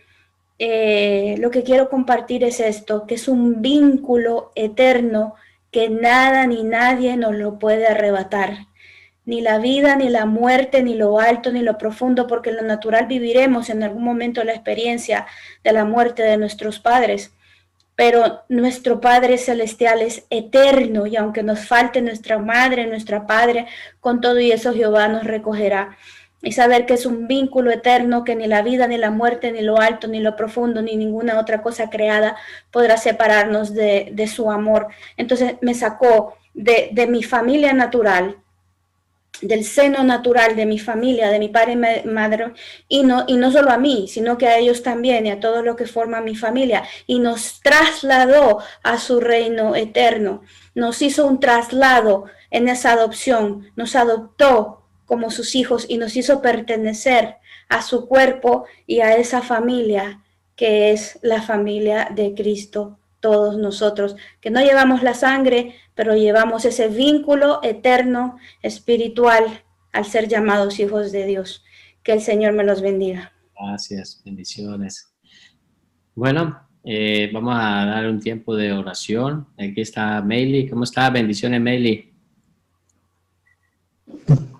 Lo que quiero compartir es esto, que es un vínculo eterno que nada ni nadie nos lo puede arrebatar. Ni la vida, ni la muerte, ni lo alto, ni lo profundo, porque en lo natural viviremos en algún momento la experiencia de la muerte de nuestros padres. Pero nuestro Padre Celestial es eterno, y aunque nos falte nuestra madre, nuestra padre, con todo y eso Jehová nos recogerá. Y saber que es un vínculo eterno, que ni la vida, ni la muerte, ni lo alto, ni lo profundo, ni ninguna otra cosa creada podrá separarnos de su amor. Entonces me sacó de mi familia natural, del seno natural de mi familia, de mi padre y madre, y no solo a mí, sino que a ellos también y a todo lo que forma mi familia, y nos trasladó a su reino eterno, nos hizo un traslado en esa adopción, nos adoptó como sus hijos y nos hizo pertenecer a su cuerpo y a esa familia que es la familia de Cristo. Todos nosotros, que no llevamos la sangre, pero llevamos ese vínculo eterno, espiritual, al ser llamados hijos de Dios. Que el Señor me los bendiga. Gracias, bendiciones. Bueno, vamos a dar un tiempo de oración. Aquí está Meili. ¿Cómo está? Bendiciones, Meili.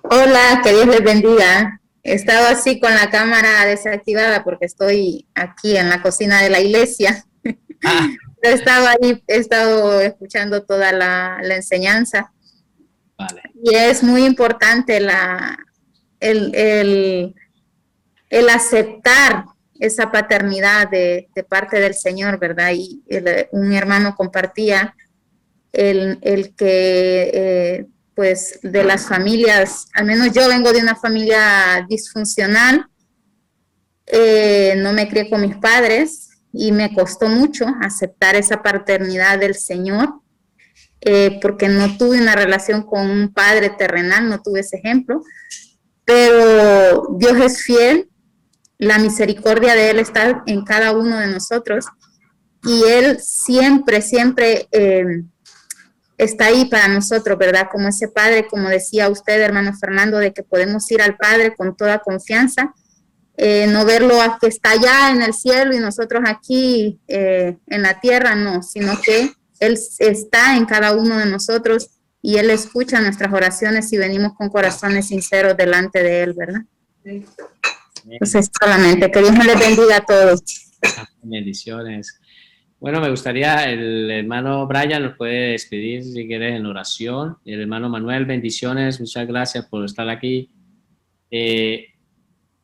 Hola, que Dios les bendiga. He estado así con la cámara desactivada porque estoy aquí en la cocina de la iglesia. He estado escuchando toda la enseñanza. Vale. Y es muy importante el aceptar esa paternidad de parte del Señor, ¿verdad? Y un hermano compartía el que, pues, de las familias, al menos yo vengo de una familia disfuncional, no me crié con mis padres, y me costó mucho aceptar esa paternidad del Señor, porque no tuve una relación con un padre terrenal, no tuve ese ejemplo, pero Dios es fiel, la misericordia de Él está en cada uno de nosotros, y Él siempre está ahí para nosotros, ¿verdad? Como ese Padre, como decía usted, hermano Fernando, de que podemos ir al Padre con toda confianza, no verlo a que está allá en el cielo y nosotros aquí en la tierra, no, sino que Él está en cada uno de nosotros y Él escucha nuestras oraciones si venimos con corazones sinceros delante de Él, ¿verdad? Sí. Entonces, solamente que Dios me les bendiga a todos. Bendiciones. Bueno, me gustaría, el hermano Brian nos puede despedir si quieres en oración. El hermano Manuel, bendiciones, muchas gracias por estar aquí.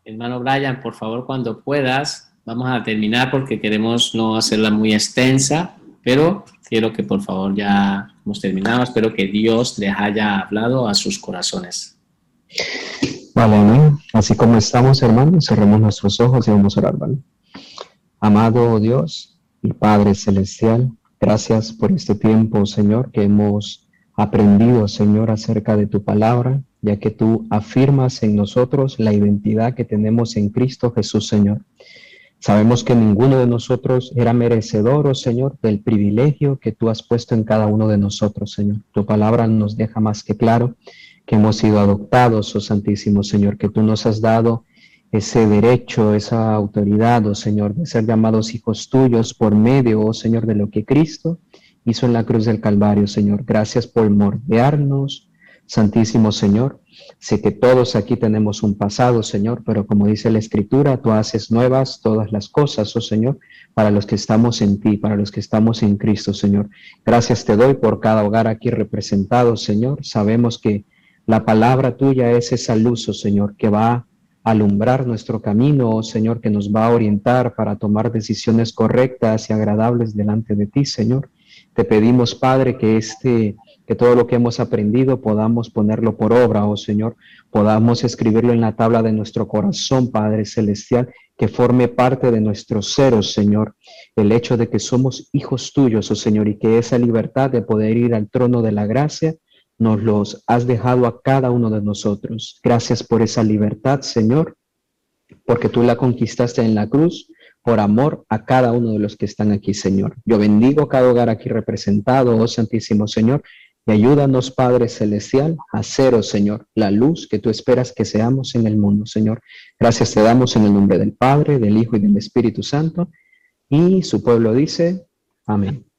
Hermano Brian, por favor, cuando puedas, vamos a terminar porque queremos no hacerla muy extensa, pero quiero que por favor ya hemos terminado. Espero que Dios les haya hablado a sus corazones. Vale, amén. Así como estamos, hermanos, cerremos nuestros ojos y vamos a orar, ¿vale? Amado Dios y Padre Celestial, gracias por este tiempo, Señor, que hemos aprendido, Señor, acerca de tu palabra, ya que tú afirmas en nosotros la identidad que tenemos en Cristo Jesús, Señor. Sabemos que ninguno de nosotros era merecedor, oh Señor, del privilegio que tú has puesto en cada uno de nosotros, Señor. Tu palabra nos deja más que claro que hemos sido adoptados, oh Santísimo Señor, que tú nos has dado ese derecho, esa autoridad, oh Señor, de ser llamados hijos tuyos por medio, oh Señor, de lo que Cristo hizo en la cruz del Calvario, Señor. Gracias por moldearnos, Santísimo Señor. Sé que todos aquí tenemos un pasado, Señor, pero como dice la Escritura, tú haces nuevas todas las cosas, oh Señor, para los que estamos en ti, para los que estamos en Cristo, Señor. Gracias te doy por cada hogar aquí representado, Señor. Sabemos que la palabra tuya es esa luz, oh Señor, que va a alumbrar nuestro camino, oh Señor, que nos va a orientar para tomar decisiones correctas y agradables delante de ti, Señor. Te pedimos, Padre, que todo lo que hemos aprendido podamos ponerlo por obra, oh Señor, podamos escribirlo en la tabla de nuestro corazón, Padre Celestial, que forme parte de nuestro ser, oh Señor, el hecho de que somos hijos tuyos, oh Señor, y que esa libertad de poder ir al trono de la gracia nos los has dejado a cada uno de nosotros. Gracias por esa libertad, Señor, porque tú la conquistaste en la cruz por amor a cada uno de los que están aquí, Señor. Yo bendigo cada hogar aquí representado, oh Santísimo Señor, y ayúdanos, Padre Celestial, a ser, oh Señor, la luz que tú esperas que seamos en el mundo, Señor. Gracias te damos en el nombre del Padre, del Hijo y del Espíritu Santo, y su pueblo dice, amén.